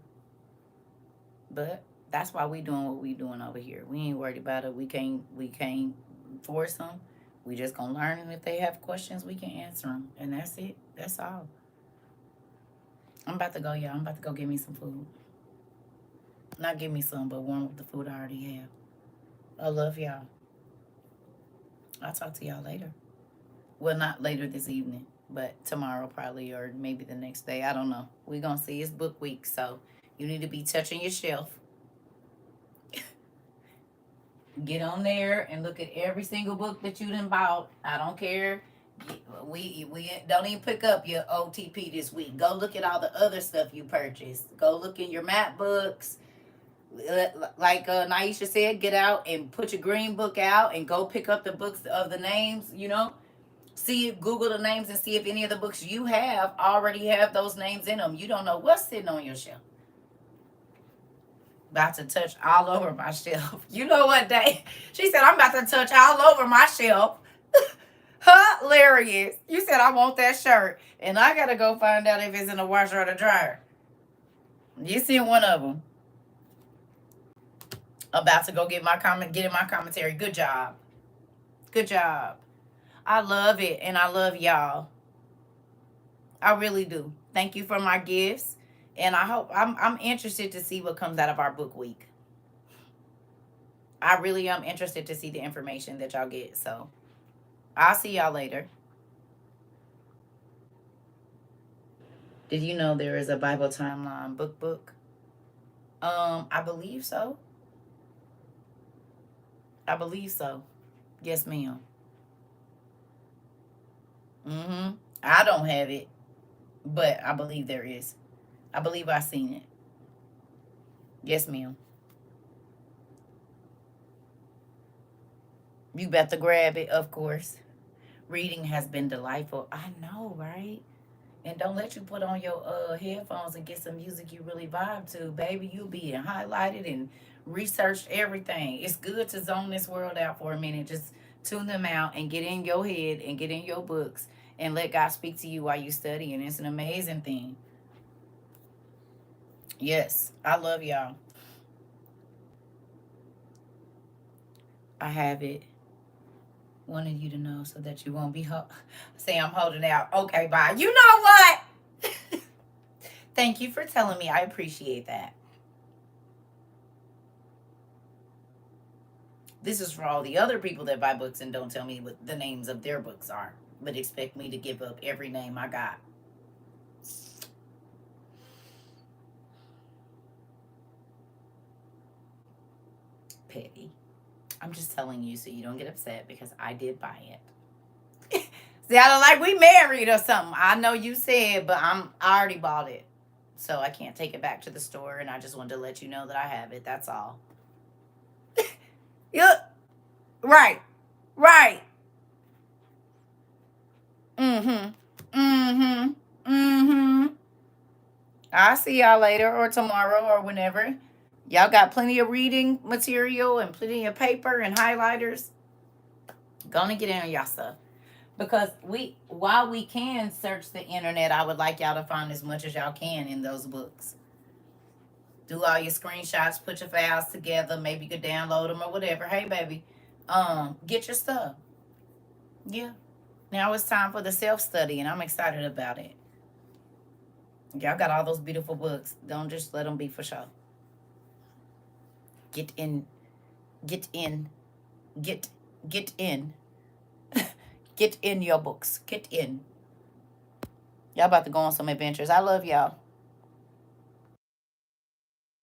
But that's why we doing what we doing over here. We ain't worried about it. We can't force them. We just gonna learn, and if they have questions, we can answer them, and that's it. That's all. I'm about to go, y'all. I'm about to go get me some food. Not give me some, but warm up the food I already have. I love y'all. I'll talk to y'all later. Well, not later this evening, but tomorrow probably, or maybe the next day. I don't know. We gonna see. It's book week, so you need to be touching your shelf. Get on there and look at every single book that you done bought. I don't care. We don't even pick up your OTP this week. Go look at all the other stuff you purchased. Go look in your map books. Like Naisha said, get out and put your green book out and go pick up the books of the names. See if Google the names and see if any of the books you have already have those names in them. You don't know what's sitting on your shelf. About to touch all over my shelf. You know what, Day? She said, I'm about to touch all over my shelf. Hilarious. You said, I want that shirt. And I got to go find out if it's in the washer or the dryer. You seen one of them. About to go get in my commentary. Good job. Good job. I love it, and I love y'all. I really do. Thank you for my gifts. And I hope I'm interested to see what comes out of our book week. I really am interested to see the information that y'all get. So I'll see y'all later. Did you know there is a Bible timeline book? I believe so. I believe so. Yes, ma'am. Mm-hmm. I don't have it, but I believe there is. I believe I seen it. Yes, ma'am. You better grab it, of course. Reading has been delightful. I know, right? And don't let you put on your headphones and get some music you really vibe to, baby. You be highlighted and researched everything. It's good to zone this world out for a minute. Just tune them out and get in your head and get in your books and let God speak to you while you study. And it's an amazing thing. Yes, I love y'all. I have it wanted you to know so that you won't be say I'm holding out. Okay, bye. You know what? Thank you for telling me. I appreciate that. This is for all the other people that buy books and don't tell me what the names of their books are, but expect me to give up every name I got. Petty. I'm just telling you so you don't get upset because I did buy it. See, I don't like we married or something. I know you said, but I already bought it. So I can't take it back to the store, and I just wanted to let you know that I have it. That's all. Yep. Right. Right. Mm-hmm. Mm-hmm. Mm-hmm. I'll see y'all later or tomorrow or whenever. Y'all got plenty of reading material and plenty of paper and highlighters. Gonna get in on y'all stuff. Because while we can search the internet, I would like y'all to find as much as y'all can in those books. Do all your screenshots, put your files together, maybe you could download them or whatever. Hey baby, get your stuff. Yeah. Now it's time for the self-study and I'm excited about it. Y'all got all those beautiful books. Don't just let them be for show. Get in, get in, get in. Get in your books. Get in. Y'all about to go on some adventures. I love y'all.